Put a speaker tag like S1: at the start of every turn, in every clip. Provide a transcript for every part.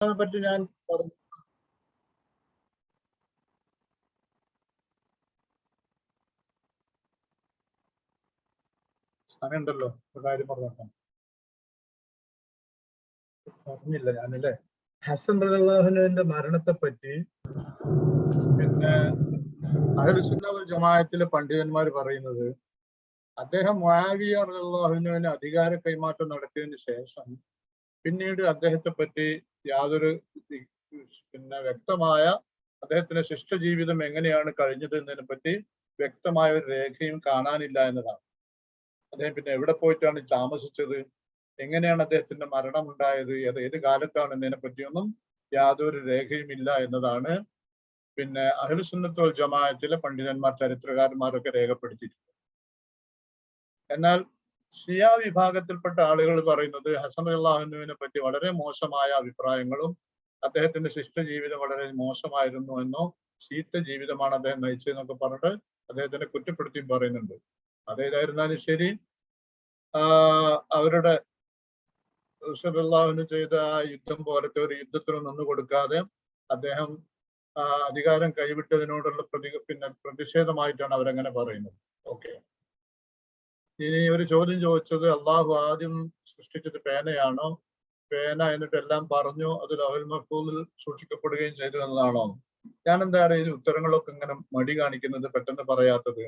S1: പറ്റി ഞാൻ പറഞ്ഞു. സമയമുണ്ടല്ലോ, ഒരു കാര്യം പറഞ്ഞോക്കാം. പറഞ്ഞില്ല ഞാനല്ലേ. ഹസൻ റളിയല്ലാഹുവിന്റെ മരണത്തെ പറ്റി പിന്നെ അഹ്ലുസുന്ന വൽ ജമാഅത്തിലെ പണ്ഡിതന്മാർ പറയുന്നത്, അദ്ദേഹം മുആവിയ റളിയല്ലാഹുവിന് അധികാര കൈമാറ്റം നടത്തിയതിന് ശേഷം പിന്നീട് അദ്ദേഹത്തെ പറ്റി യാതൊരു പിന്നെ വ്യക്തമായ അദ്ദേഹത്തിന്റെ ശിഷ്ടജീവിതം എങ്ങനെയാണ് കഴിഞ്ഞത് എന്നതിനെ പറ്റി വ്യക്തമായ ഒരു രേഖയും കാണാനില്ല എന്നതാണ്. അദ്ദേഹം പിന്നെ എവിടെ പോയിട്ടാണ് താമസിച്ചത്, എങ്ങനെയാണ് അദ്ദേഹത്തിന്റെ മരണം ഉണ്ടായത്, ഏത് കാലത്താണ് എന്നതിനെ പറ്റിയൊന്നും യാതൊരു രേഖയും ഇല്ല എന്നതാണ് പിന്നെ അഹ്ലുസുന്നത്ത് വൽ ജമാഅത്തിലെ പണ്ഡിതന്മാർ, ചരിത്രകാരന്മാരൊക്കെ രേഖപ്പെടുത്തിയിട്ടുണ്ട്. എന്നാൽ ഷിയ വിഭാഗത്തിൽപ്പെട്ട ആളുകൾ പറയുന്നത് ഹസൻ റളിയല്ലാഹുവിനെ പറ്റി വളരെ മോശമായ അഭിപ്രായങ്ങളും അദ്ദേഹത്തിന്റെ ശിഷ്ടജീവിതം വളരെ മോശമായിരുന്നു എന്നോ ശീത്ത ജീവിതമാണ് അദ്ദേഹം നയിച്ചതെന്നൊക്കെ പറഞ്ഞിട്ട് അദ്ദേഹത്തിനെ കുറ്റപ്പെടുത്തിയും പറയുന്നുണ്ട്. അതേതായിരുന്നാലും ശരി, അവരുടെ റസൂലുള്ളാഹിന് ചെയ്ത ആ യുദ്ധം പോലത്തെ ഒരു യുദ്ധത്തിന് നിന്നു കൊടുക്കാതെ അദ്ദേഹം അധികാരം കൈവിട്ടതിനോടുള്ള പ്രതിഷേധമായിട്ടാണ് അവരങ്ങനെ പറയുന്നത്. ഓക്കെ, ഇനി ഒരു ചോദ്യം ചോദിച്ചത്, അള്ളാഹു ആദ്യം സൃഷ്ടിച്ചത് പേനയാണോ, പേന എന്നിട്ട് എല്ലാം പറഞ്ഞു അത് ലൗഹുൽ മഹ്ഫൂദിൽ സൂക്ഷിക്കപ്പെടുകയും ചെയ്തു എന്നതാണോ? ഞാൻ എന്താണ് ഈ ഉത്തരങ്ങളൊക്കെ ഇങ്ങനെ മടി കാണിക്കുന്നത്, പെട്ടെന്ന് പറയാത്തത്?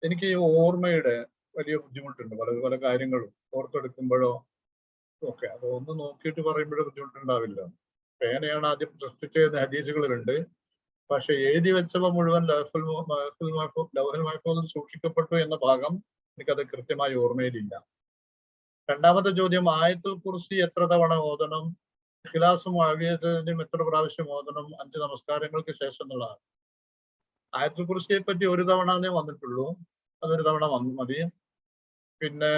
S1: എനിക്ക് ഈ ഓർമ്മയുടെ വലിയ ബുദ്ധിമുട്ടുണ്ട്. പല കാര്യങ്ങളും ഓർത്തെടുക്കുമ്പോഴോ ഒക്കെ അതൊന്ന് നോക്കിയിട്ട് പറയുമ്പോഴേ ബുദ്ധിമുട്ടുണ്ടാവില്ല. പേനയാണ് ആദ്യം സൃഷ്ടിച്ചതെന്ന് ഹദീസുകളിലുണ്ട്. പക്ഷെ എഴുതി വെച്ചവ മുഴുവൻ ലൗഹുൽ മഹ്ഫൂദിൽ സൂക്ഷിക്കപ്പെട്ടു എന്ന ഭാഗം എനിക്കത് കൃത്യമായി ഓർമ്മയിലില്ല. രണ്ടാമത്തെ ചോദ്യം, ആയത്തുൽ കുർസി എത്ര തവണ ഓതണം, ഇഖ്ലാസും മുഅവ്വിദത്തും എത്ര പ്രാവശ്യം ഓതണം 5 നമസ്കാരങ്ങൾക്ക് ശേഷം എന്നുള്ളതാണ്. ആയത്തുൽ കുർസിയെ പറ്റി ഒരു തവണ വന്നിട്ടുള്ളൂ, അതൊരു തവണ മതി. പിന്നെ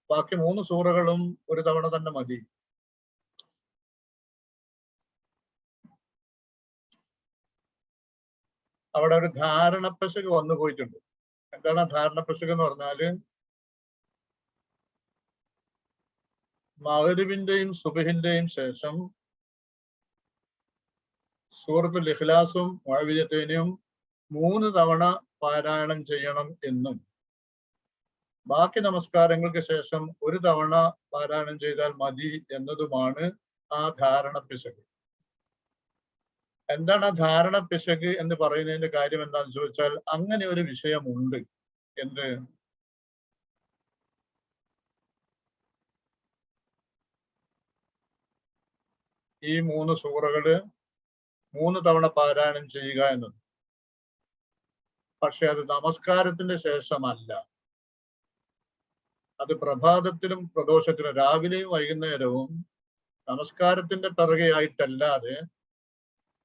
S1: ബാക്കി 3 സൂറകളും ഒരു തവണ തന്നെ മതി. അവിടെ ഒരു ധാരണപ്പശക് വന്നു പോയിട്ടുണ്ട്. എന്താണ് ധാരണപ്പശക് എന്ന് പറഞ്ഞാല്, മഗ്‌രിബിന്റെയും സുബ്ഹിന്റെയും ശേഷം സൂറത്തുൽ ഇഖ്ലാസും മുഅവ്വിദത്തൈനും 3 തവണ പാരായണം ചെയ്യണം എന്നും ബാക്കി നമസ്കാരങ്ങൾക്ക് ശേഷം ഒരു തവണ പാരായണം ചെയ്താൽ മതി എന്നതുമാണ് ആ ധാരണ പിശക്. എന്താണ് ആ ധാരണ പിശക് എന്ന് പറയുന്നതിന്റെ കാര്യം എന്താണെന്ന് ചോദിച്ചാൽ, അങ്ങനെ ഒരു വിഷയമുണ്ട്. എന്ത്? ഈ 3 സൂറകള് 3 തവണ പാരായണം ചെയ്യുക എന്നത്. പക്ഷെ അത് നമസ്കാരത്തിന്റെ ശേഷമല്ല, അത് പ്രഭാതത്തിലും പ്രദോഷത്തിലും രാവിലെയും വൈകുന്നേരവും നമസ്കാരത്തിന്റെ പിറകെയായിട്ടല്ലാതെ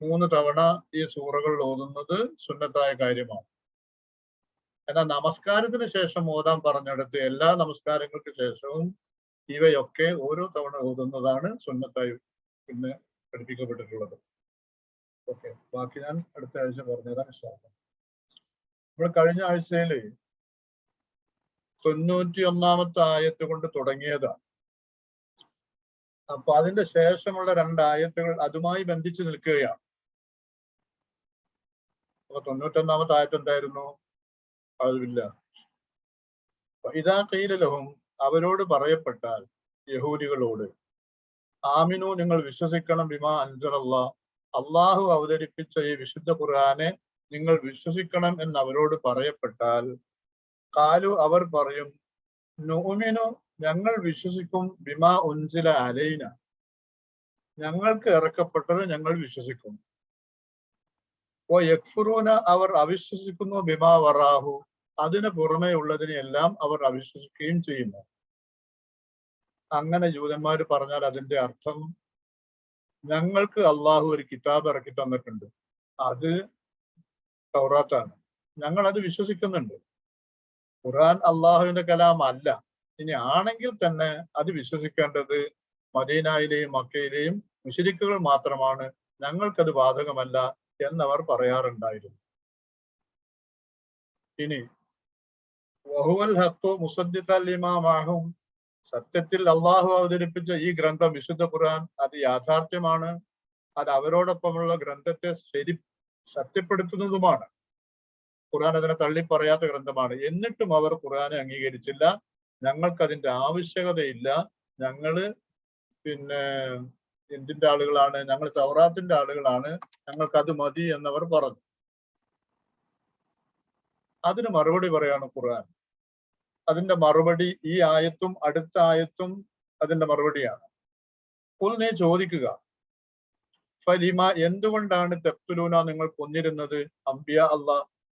S1: 3 തവണ ഈ സൂറകൾ ഓതുന്നത് സുന്നത്തായ കാര്യമാണ്. എന്നാൽ നമസ്കാരത്തിന് ശേഷം ഓതാൻ പറഞ്ഞെടുത്ത് എല്ലാ നമസ്കാരങ്ങൾക്ക് ശേഷവും ഇവയൊക്കെ ഓരോ തവണ ഓതുന്നതാണ് സുന്നത്തായി പിന്നെ പഠിപ്പിക്കപ്പെട്ടിട്ടുള്ളത്. ഓക്കെ, ബാക്കി ഞാൻ അടുത്ത ആഴ്ച പറഞ്ഞുതരാം. നമ്മൾ കഴിഞ്ഞ ആഴ്ചയിൽ 91-ാമത്തെ ആയത്ത് കൊണ്ട് തുടങ്ങിയതാണ്. അപ്പൊ അതിന്റെ ശേഷമുള്ള 2 ആയത്തുകൾ അതുമായി ബന്ധിച്ച് നിൽക്കുകയാണ്. അപ്പൊ 91-ാമത്തെ ആയത്ത് എന്തായിരുന്നു? അതില്ല. ഇദാ ഖീല ലഹും, അവരോട് പറയപ്പെട്ടാൽ, യഹൂദികളോട്, ആമിനു, നിങ്ങൾ വിശ്വസിക്കണം, ബിമാ അൻസലല്ലാഹ്, അള്ളാഹു അവതരിപ്പിച്ച ഈ വിശുദ്ധ ഖുർആനെ നിങ്ങൾ വിശ്വസിക്കണം എന്ന് അവരോട് പറയപ്പെട്ടാൽ, ഖാലു, അവർ പറയും, നുഅ്മിനു, ഞങ്ങൾ വിശ്വസിക്കും, ബിമാ ഉൻസില അലൈന, ഞങ്ങൾക്ക് ഇറക്കപ്പെട്ടത് ഞങ്ങൾ വിശ്വസിക്കും. ഓ യക്ഫുറൂന, അവർ അവിശ്വസിക്കുന്നു, ബിമാ വറാഹു, അതിന് പുറമെ ഉള്ളതിനെല്ലാം അവർ അവിശ്വസിക്കുകയും ചെയ്യുന്നു. അങ്ങനെ ജൂതന്മാർ പറഞ്ഞാൽ അതിന്റെ അർത്ഥം, ഞങ്ങൾക്ക് അള്ളാഹു ഒരു കിതാബ് ഇറക്കി തന്നിട്ടുണ്ട്, അത് തൗറാത്താണ്, ഞങ്ങൾ അത് വിശ്വസിക്കുന്നുണ്ട്. ഖുർആൻ അള്ളാഹുവിന്റെ കലാം അല്ല. ഇനി ആണെങ്കിൽ തന്നെ അത് വിശ്വസിക്കേണ്ടത് മദീനയിലെയും മക്കയിലെയും മുശ്രിക്കുകൾ മാത്രമാണ്, ഞങ്ങൾക്കത് ബാധകമല്ല എന്നവർ പറയാറുണ്ടായിരുന്നു. ഇനി വഹുവൽ ഹഖ് മുസദ്ദിഖൻ ലിമാ മഅഹും, സത്യത്തിൽ അള്ളാഹു അവതരിപ്പിച്ച ഈ ഗ്രന്ഥം വിശുദ്ധ ഖുർആൻ അത് യാഥാർത്ഥ്യമാണ്. അത് അവരോടൊപ്പമുള്ള ഗ്രന്ഥത്തെ സത്യപ്പെടുത്തുന്നതുമാണ്. ഖുർആൻ അതിനെ തള്ളിപ്പറയാത്ത ഗ്രന്ഥമാണ്. എന്നിട്ടും അവർ ഖുർആനെ അംഗീകരിച്ചില്ല. ഞങ്ങൾക്ക് അതിന്റെ ആവശ്യകതയില്ല, ഞങ്ങള് പിന്നെ എന്തിന്റെ ആളുകളാണ്, ഞങ്ങൾ തൗറാത്തിന്റെ ആളുകളാണ്, ഞങ്ങൾക്ക് അത് മതി എന്നവർ പറഞ്ഞു. അതിന് മറുപടി പറയാണ് ഖുർആൻ. അതിന്റെ മറുപടി ഈ ആയത്തും അടുത്ത ആയത്തും അതിന്റെ മറുപടിയാണ്. അപ്പോൾ നീ ചോദിക്കുക, ഫലിമ എന്തുകൊണ്ടാണ് തെപ്തുലൂന നിങ്ങൾ കൊന്നിരുന്നത് അംബിയ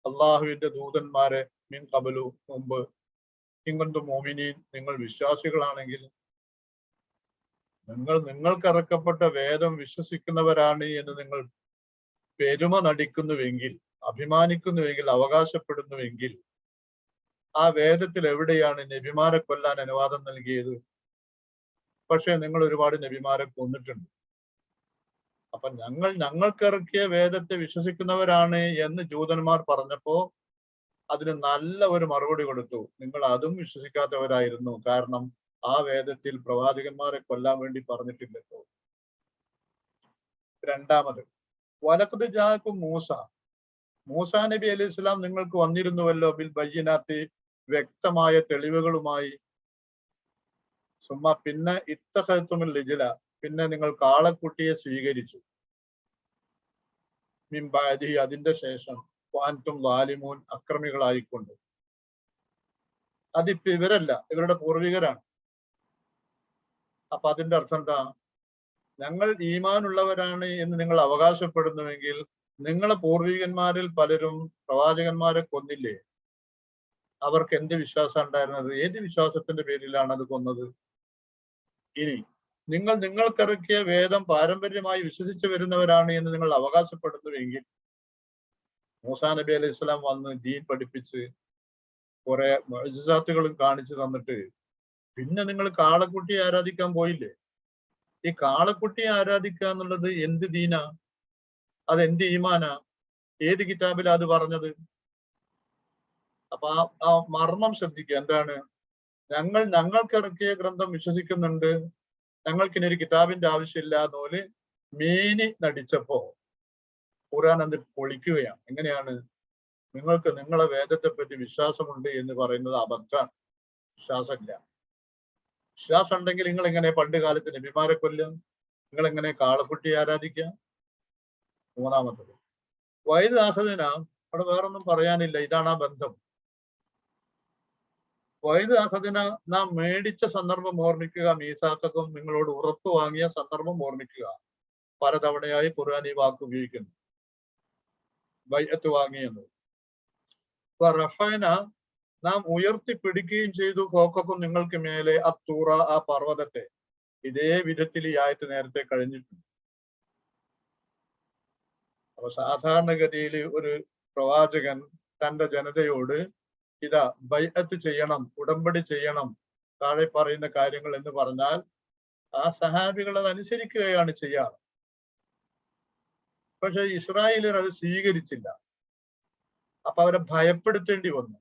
S1: അള്ളാഹുവിന്റെ ദൂതന്മാരെ മിൻ ഖബലു മുമ്പ്, ഇങ്ങന്തു മോമിനീൻ നിങ്ങൾ വിശ്വാസികളാണെങ്കിൽ, നിങ്ങൾക്കിറക്കപ്പെട്ട വേദം വിശ്വസിക്കുന്നവരാണ് എന്ന് നിങ്ങൾ പെരുമ നടിക്കുന്നുവെങ്കിൽ, അഭിമാനിക്കുന്നുവെങ്കിൽ, അവകാശപ്പെടുന്നുവെങ്കിൽ, ആ വേദത്തിൽ എവിടെയാണ് നബിമാരെ കൊല്ലാൻ അനുവാദം നൽകിയത്? പക്ഷെ നിങ്ങൾ ഒരുപാട് നബിമാരെ കൊന്നിട്ടുണ്ട്. അപ്പൊ ഞങ്ങൾക്കിറക്കിയ വേദത്തെ വിശ്വസിക്കുന്നവരാണ് എന്ന് ജൂതന്മാർ പറഞ്ഞപ്പോ അതിന് നല്ല ഒരു മറുപടി കൊടുത്തു. നിങ്ങൾ അതും വിശ്വസിക്കാത്തവരായിരുന്നു, കാരണം ആ വേദത്തിൽ പ്രവാചകന്മാരെ കൊല്ലാൻ വേണ്ടി പറഞ്ഞിട്ടില്ലല്ലോ. രണ്ടാമത്, വലഖദ് ജാഅക്കും മൂസ നബി അലൈഹി സ്വലാം നിങ്ങൾക്ക് വന്നിരുന്നുവല്ലോ ബിൽ ബയ്യിനാത്തി വ്യക്തമായ തെളിവുകളുമായി. സുമ്മ പിന്നെ ഇത്തഖതുൽ ലിജ്ല പിന്നെ നിങ്ങൾ കാളക്കുട്ടിയെ സ്വീകരിച്ചു. മിൻ ബഅദി അതിന്റെ ശേഷം വഅൻതും ളാലിമൂൻ അക്രമികളായിക്കൊണ്ട്. അതിപ്പോ ഇവരല്ല, ഇവരുടെ പൂർവികരാണ്. അപ്പൊ അതിന്റെ അർത്ഥം എന്താ? ഞങ്ങൾ ഈമാനുള്ളവരാണ് എന്ന് നിങ്ങൾ അവകാശപ്പെടുന്നുവെങ്കിൽ നിങ്ങളെ പൂർവികന്മാരിൽ പലരും പ്രവാചകന്മാരെ കൊന്നില്ലേ? അവർക്ക് എന്ത് വിശ്വാസം ഉണ്ടായിരുന്നത്? ഏത് വിശ്വാസത്തിന്റെ പേരിലാണ് അത് കൊന്നത്? ഇനി നിങ്ങൾക്കിറക്കിയ വേദം പാരമ്പര്യമായി വിശ്വസിച്ചു വരുന്നവരാണ് എന്ന് നിങ്ങൾ അവകാശപ്പെടുന്നുവെങ്കിൽ മൂസാ നബി അലൈഹി സ്വലാം വന്ന് ദീൻ പഠിപ്പിച്ച് കുറെ മുഅ്ജിസാത്തുകളും കാണിച്ചു തന്നിട്ട് പിന്നെ നിങ്ങൾ കാളക്കുട്ടിയെ ആരാധിക്കാൻ പോയില്ലേ? ഈ കാളക്കുട്ടിയെ ആരാധിക്കുക എന്നുള്ളത് എന്ത് ദീനാ? അത് എന്ത് ഈമാനാ? ഏത് കിതാബിലാ അത് പറഞ്ഞത്? അപ്പൊ ആ മർമ്മം ശ്രദ്ധിക്കുക. എന്താണ്? ഞങ്ങൾക്കിറക്കിയ ഗ്രന്ഥം വിശ്വസിക്കുന്നുണ്ട്, ഞങ്ങൾക്കിനി ഒരു കിതാബിന്റെ ആവശ്യമില്ല എന്നോല് മീനി നടിച്ചപ്പോ ഖുർആൻ അത് പൊളിക്കുകയാണ്. എങ്ങനെയാണ്? നിങ്ങൾക്ക് നിങ്ങളെ വേദത്തെ പറ്റി വിശ്വാസമുണ്ട് എന്ന് പറയുന്നത് അബദ്ധമാണ്. വിശ്വാസമില്ല. വിശ്വാസം ഉണ്ടെങ്കിൽ നിങ്ങൾ എങ്ങനെ പണ്ട് കാലത്ത് നബിമാരെ കൊല്ലും? നിങ്ങൾ എങ്ങനെ കാളക്കുട്ടി ആരാധിക്കാം? മൂന്നാമത്തത്, വൈദ് ആഹദിന, അവിടെ വേറൊന്നും പറയാനില്ല, ഇതാണ് ആ ബന്ധം. വൈദ് ആഹദിന നാം മേടിച്ച സന്ദർഭം ഓർമ്മിക്കുക, മീസാക്കും നിങ്ങളോട് ഉറപ്പ് വാങ്ങിയ സന്ദർഭം ഓർമ്മിക്കുക. പലതവണയായി ഖുർആൻ ഈ വാക്ക് ഉപയോഗിക്കുന്നു, ബൈഅത്ത് വാങ്ങിയെന്ന്. റഫഅന നാം ഉയർത്തിപ്പിടിക്കുകയും ചെയ്തു, ഫോക്കക്കും നിങ്ങൾക്ക് മേലെ അത്തൂറ ആ പർവ്വതത്തെ. ഇതേ വിധത്തിൽ ഈ ആയത്ത് നേരത്തെ കഴിഞ്ഞിട്ടുണ്ട്. അപ്പൊ സാധാരണഗതിയിൽ ഒരു പ്രവാചകൻ തന്റെ ജനതയോട് ഇതാ ബൈഅത്ത് ചെയ്യണം, ഉടമ്പടി ചെയ്യണം, താഴെ പറയുന്ന കാര്യങ്ങൾ എന്ന് പറഞ്ഞാൽ ആ സഹാബികൾ അത് അനുസരിക്കുകയാണ് ചെയ്യാറ്. പക്ഷെ ഇസ്രായേലിയർ അത് സ്വീകരിച്ചില്ല. അപ്പൊ അവരെ ഭയപ്പെടുത്തേണ്ടി വന്നു.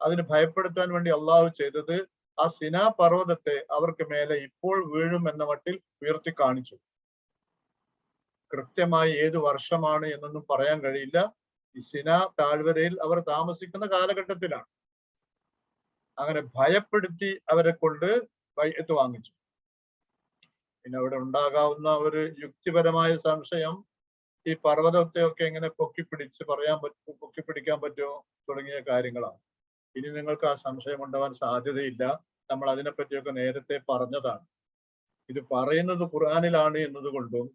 S1: അതിന് ഭയപ്പെടുത്താൻ വേണ്ടി അള്ളാഹു ചെയ്തത് ആ സിനാ പർവ്വതത്തെ അവർക്ക് മേലെ ഇപ്പോൾ വീഴും എന്ന മട്ടിൽ ഉയർത്തി കാണിച്ചു. കൃത്യമായി ഏത് വർഷമാണ് എന്നൊന്നും പറയാൻ കഴിയില്ല. ഈ സിനാ താഴ്വരയിൽ അവർ താമസിക്കുന്ന കാലഘട്ടത്തിലാണ്. അങ്ങനെ ഭയപ്പെടുത്തി അവരെ കൊണ്ട് ബൈഅത്ത് വാങ്ങിച്ചു. പിന്നെ അവിടെ ഉണ്ടാകാവുന്ന ഒരു യുക്തിപരമായ സംശയം, ഈ പർവ്വതത്തെയൊക്കെ എങ്ങനെ പൊക്കിപ്പിടിക്കാൻ പറ്റുമോ തുടങ്ങിയ കാര്യങ്ങളാണ്. ഇനി നിങ്ങൾക്ക് ആ സംശയം ഉണ്ടാവാൻ സാധ്യതയില്ല. നമ്മൾ അതിനെപ്പറ്റിയൊക്കെ നേരത്തെ പറഞ്ഞതാണ്. ഇത് പറയുന്നത് ഖുർആനിലാണ് എന്നതുകൊണ്ടും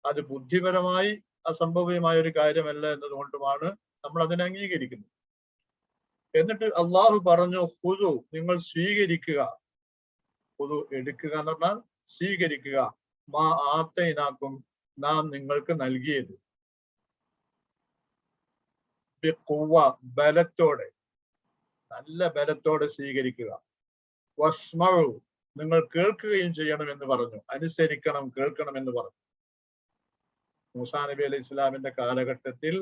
S1: അത് ബുദ്ധിപരമായി അസംഭവ്യമായ ഒരു കാര്യമല്ല എന്നതുകൊണ്ടുമാണ് നമ്മൾ അതിനെ അംഗീകരിക്കുന്നത്. എന്നിട്ട് അള്ളാഹു പറഞ്ഞു, ഖുദു നിങ്ങൾ സ്വീകരിക്കുക. ഖുദു എടുക്കുക എന്ന് പറഞ്ഞാൽ സ്വീകരിക്കുക. മാ ആതൈനാക്കും നാം നിങ്ങൾക്ക് നൽകിയത്. ബിഖുവ ബലത്തോടെ, നല്ല ബലത്തോടെ സ്വീകരിക്കുക. വസ്മഉ നിങ്ങൾ കേൾക്കുകയും ചെയ്യണം എന്ന് പറഞ്ഞു. അനുസരിക്കണം, കേൾക്കണം എന്ന് പറഞ്ഞു. മൂസാ നബി അലൈഹി ഇസ്ലാമിന്റെ കാലഘട്ടത്തിൽ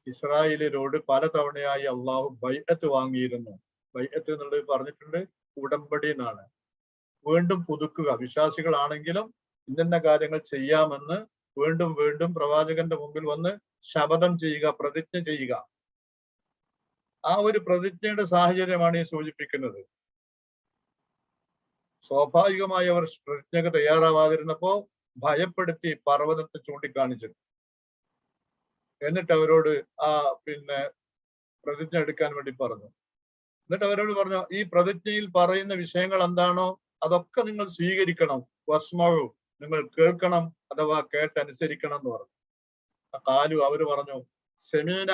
S1: ഇസ്രായേലിയരോട് പലതവണയായി അള്ളാഹു ബൈഅത്ത് വാങ്ങിയിരുന്നു. ബൈഅത്ത് എന്നുള്ളത് പറഞ്ഞിട്ടുണ്ട് ഉടമ്പടി എന്നാണ്. വീണ്ടും പുതുക്കുക. വിശ്വാസികളാണെങ്കിലും ഇന്ന കാര്യങ്ങൾ ചെയ്യാമെന്ന് വീണ്ടും വീണ്ടും പ്രവാചകന്റെ മുമ്പിൽ വന്ന് ശപഥം ചെയ്യുക, പ്രതിജ്ഞ ചെയ്യുക. ആ ഒരു പ്രതിജ്ഞയുടെ സാഹചര്യമാണ് ഈ സൂചിപ്പിക്കുന്നത്. സ്വാഭാവികമായി അവർ പ്രതിജ്ഞക്ക് തയ്യാറാവാതിരുന്നപ്പോ ഭയപ്പെടുത്തി പർവ്വതത്തെ ചൂണ്ടിക്കാണിച്ചു. എന്നിട്ട് അവരോട് പ്രതിജ്ഞ എടുക്കാൻ വേണ്ടി പറഞ്ഞു. എന്നിട്ട് അവരോട് പറഞ്ഞു, ഈ പ്രതിജ്ഞയിൽ പറയുന്ന വിഷയങ്ങൾ എന്താണോ അതൊക്കെ നിങ്ങൾ സ്വീകരിക്കണം. വസ്മഉ, നിങ്ങൾ കേൾക്കണം അഥവാ കേട്ടനുസരിക്കണം എന്ന് പറഞ്ഞു. കാലു, അവര് പറഞ്ഞു, സെമീന,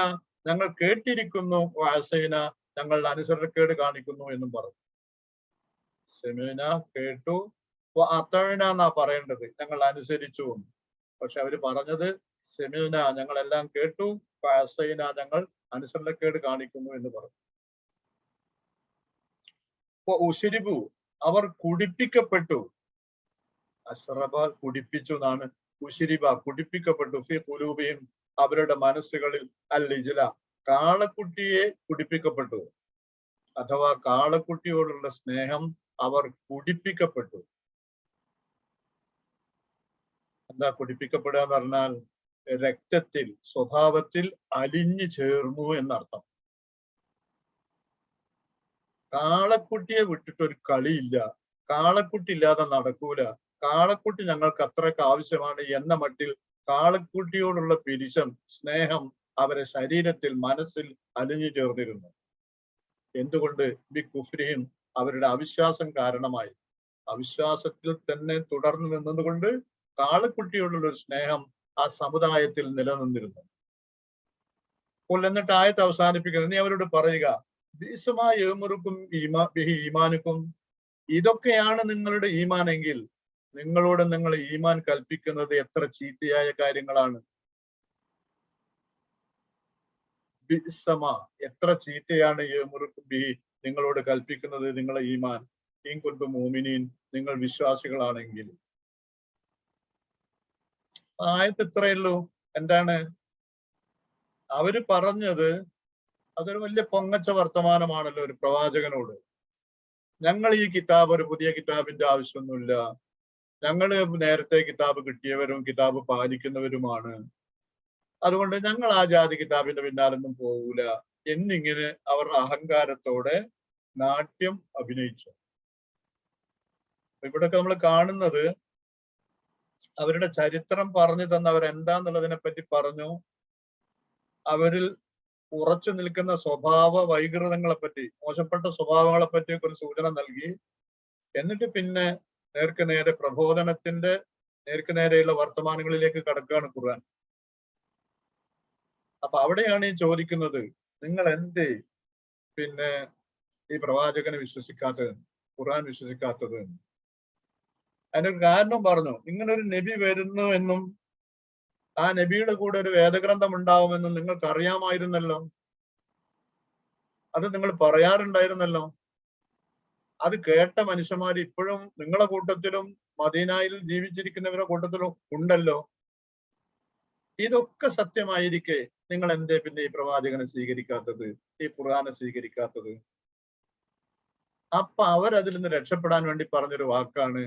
S1: ഞങ്ങൾ കേട്ടിരിക്കുന്നു, വാസൈന, ഞങ്ങളുടെ അനുസരണക്കേട് കാണിക്കുന്നു എന്നും പറഞ്ഞു. സെമീന കേട്ടു, അത്തഴന എന്നാ പറയേണ്ടത്, ഞങ്ങൾ അനുസരിച്ചു. പക്ഷെ അവര് പറഞ്ഞത് സെമീന, ഞങ്ങളെല്ലാം കേട്ടു, വാസൈന, ഞങ്ങൾ അനുസരണക്കേട് കാണിക്കുന്നു എന്ന് പറഞ്ഞു. ഉശരിബു, അവർ കുടിപ്പിക്കപ്പെട്ടു. അശ്റബ, കുടിപ്പിച്ചു എന്നാണ്. ഉശരിബ, കുടിപ്പിക്കപ്പെട്ടു. ഫി ഖുലൂബിഹിം, അവരുടെ മനസ്സുകളിൽ അൽ ഇജ്ല, കാളക്കുട്ടിയെ കുടിപ്പിക്കപ്പെട്ടു. അഥവാ കാളക്കുട്ടിയോടുള്ള സ്നേഹം അവർ കുടിപ്പിക്കപ്പെട്ടു. എന്താ കുടിപ്പിക്കപ്പെടുക എന്ന് പറഞ്ഞാൽ രക്തത്തിൽ, സ്വഭാവത്തിൽ അലിഞ്ഞു ചേർന്നു എന്നർത്ഥം. കാളക്കുട്ടിയെ വിട്ടിട്ടൊരു കളിയില്ല, കാളക്കുട്ടി ഇല്ലാതെ നടക്കൂല, കാളക്കുട്ടി ഞങ്ങൾക്ക് അത്രയ്ക്ക് ആവശ്യമാണ് എന്ന മട്ടിൽ കാളക്കുട്ടിയോടുള്ള പിരിശം, സ്നേഹം അവരെ ശരീരത്തിൽ, മനസ്സിൽ അലിഞ്ഞു ചേർന്നിരുന്നു. എന്തുകൊണ്ട്? ബി കുഫ്രിഹിം, അവരുടെ അവിശ്വാസം കാരണമായി. അവിശ്വാസത്തിൽ തന്നെ തുടർന്ന് നിന്നതുകൊണ്ട് കാളക്കുട്ടിയോടുള്ള ഒരു സ്നേഹം ആ സമുദായത്തിൽ നിലനിന്നിരുന്നു. അപ്പോൾ എന്നിട്ട് ആയത്ത് അവസാനിപ്പിക്കുന്നത്, നീ അവരോട് പറയുക, ഈമാനുക്കും, ഇതൊക്കെയാണ് നിങ്ങളുടെ ഈമാനെങ്കിൽ നിങ്ങളോട് നിങ്ങൾ ഈമാൻ കൽപ്പിക്കുന്നത് എത്ര ചീത്തയായ കാര്യങ്ങളാണ്. ബിസമ, എത്ര ചീത്തയാണ് നിങ്ങളോട് കൽപ്പിക്കുന്നത് നിങ്ങളെ ഈമാൻ. ഇൻ കുന്തും മുഅ്മിനീൻ, നിങ്ങൾ വിശ്വാസികളാണെങ്കിൽ. ആയത്ത് ഇത്രയുള്ളൂ. എന്താണ് അവര് പറഞ്ഞത്? അതൊരു വലിയ പൊങ്ങച്ച വർത്തമാനമാണല്ലോ ഒരു പ്രവാചകനോട്. ഞങ്ങൾ ഈ കിതാബ്, ഒരു പുതിയ കിതാബിന്റെ ആവശ്യമൊന്നുമില്ല, ഞങ്ങള് നേരത്തെ കിതാബ് കിട്ടിയവരും കിതാബ് പാലിക്കുന്നവരുമാണ്, അതുകൊണ്ട് ഞങ്ങൾ ആ ജാതി കിതാബിന്റെ പിന്നാലൊന്നും പോകൂല എന്നിങ്ങനെ അവർ അഹങ്കാരത്തോടെ നാട്യം അഭിനയിച്ചു. ഇവിടൊക്കെ നമ്മൾ കാണുന്നത് അവരുടെ ചരിത്രം പറഞ്ഞു തന്ന അവരെന്താന്നുള്ളതിനെ പറ്റി പറഞ്ഞു. അവരിൽ ഉറച്ചു നിൽക്കുന്ന സ്വഭാവ വൈകൃതങ്ങളെ പറ്റി, മോശപ്പെട്ട സ്വഭാവങ്ങളെ പറ്റിയൊക്കെ ഒരു സൂചന നൽകി. എന്നിട്ട് പിന്നെ നേർക്ക് നേരെ പ്രബോധനത്തിന്റെ നേർക്ക് നേരെയുള്ള വർത്തമാനങ്ങളിലേക്ക് കടക്കുകയാണ് ഖുർആൻ. അപ്പൊ അവിടെയാണ് ഈ ചോദിക്കുന്നത്, നിങ്ങൾ എന്തേ ഈ പ്രവാചകനെ വിശ്വസിക്കാത്തത്, ഖുർആൻ വിശ്വസിക്കാത്തത്? അതിനൊരു കാരണം പറഞ്ഞു. ഇങ്ങനൊരു നബി വരുന്നു എന്നും ആ നബിയുടെ കൂടെ ഒരു വേദഗ്രന്ഥം ഉണ്ടാവുമെന്നും നിങ്ങൾക്ക് അറിയാമായിരുന്നല്ലോ, അത് നിങ്ങൾ പറയാറുണ്ടായിരുന്നല്ലോ. അത് കേട്ട മനുഷ്യന്മാർ ഇപ്പോഴും നിങ്ങളെ കൂട്ടത്തിലും മദീനയിൽ ജീവിച്ചിരിക്കുന്നവരുടെ കൂട്ടത്തിലും ഉണ്ടല്ലോ. ഇതൊക്കെ സത്യമായിരിക്കെ നിങ്ങൾ എന്തേ പിന്നെ ഈ പ്രവാചകനെ സ്വീകരിക്കാത്തത്, ഈ ഖുർആനെ സ്വീകരിക്കാത്തത്? അപ്പൊ അവരതിൽ നിന്ന് രക്ഷപ്പെടാൻ വേണ്ടി പറഞ്ഞൊരു വാക്കാണ്,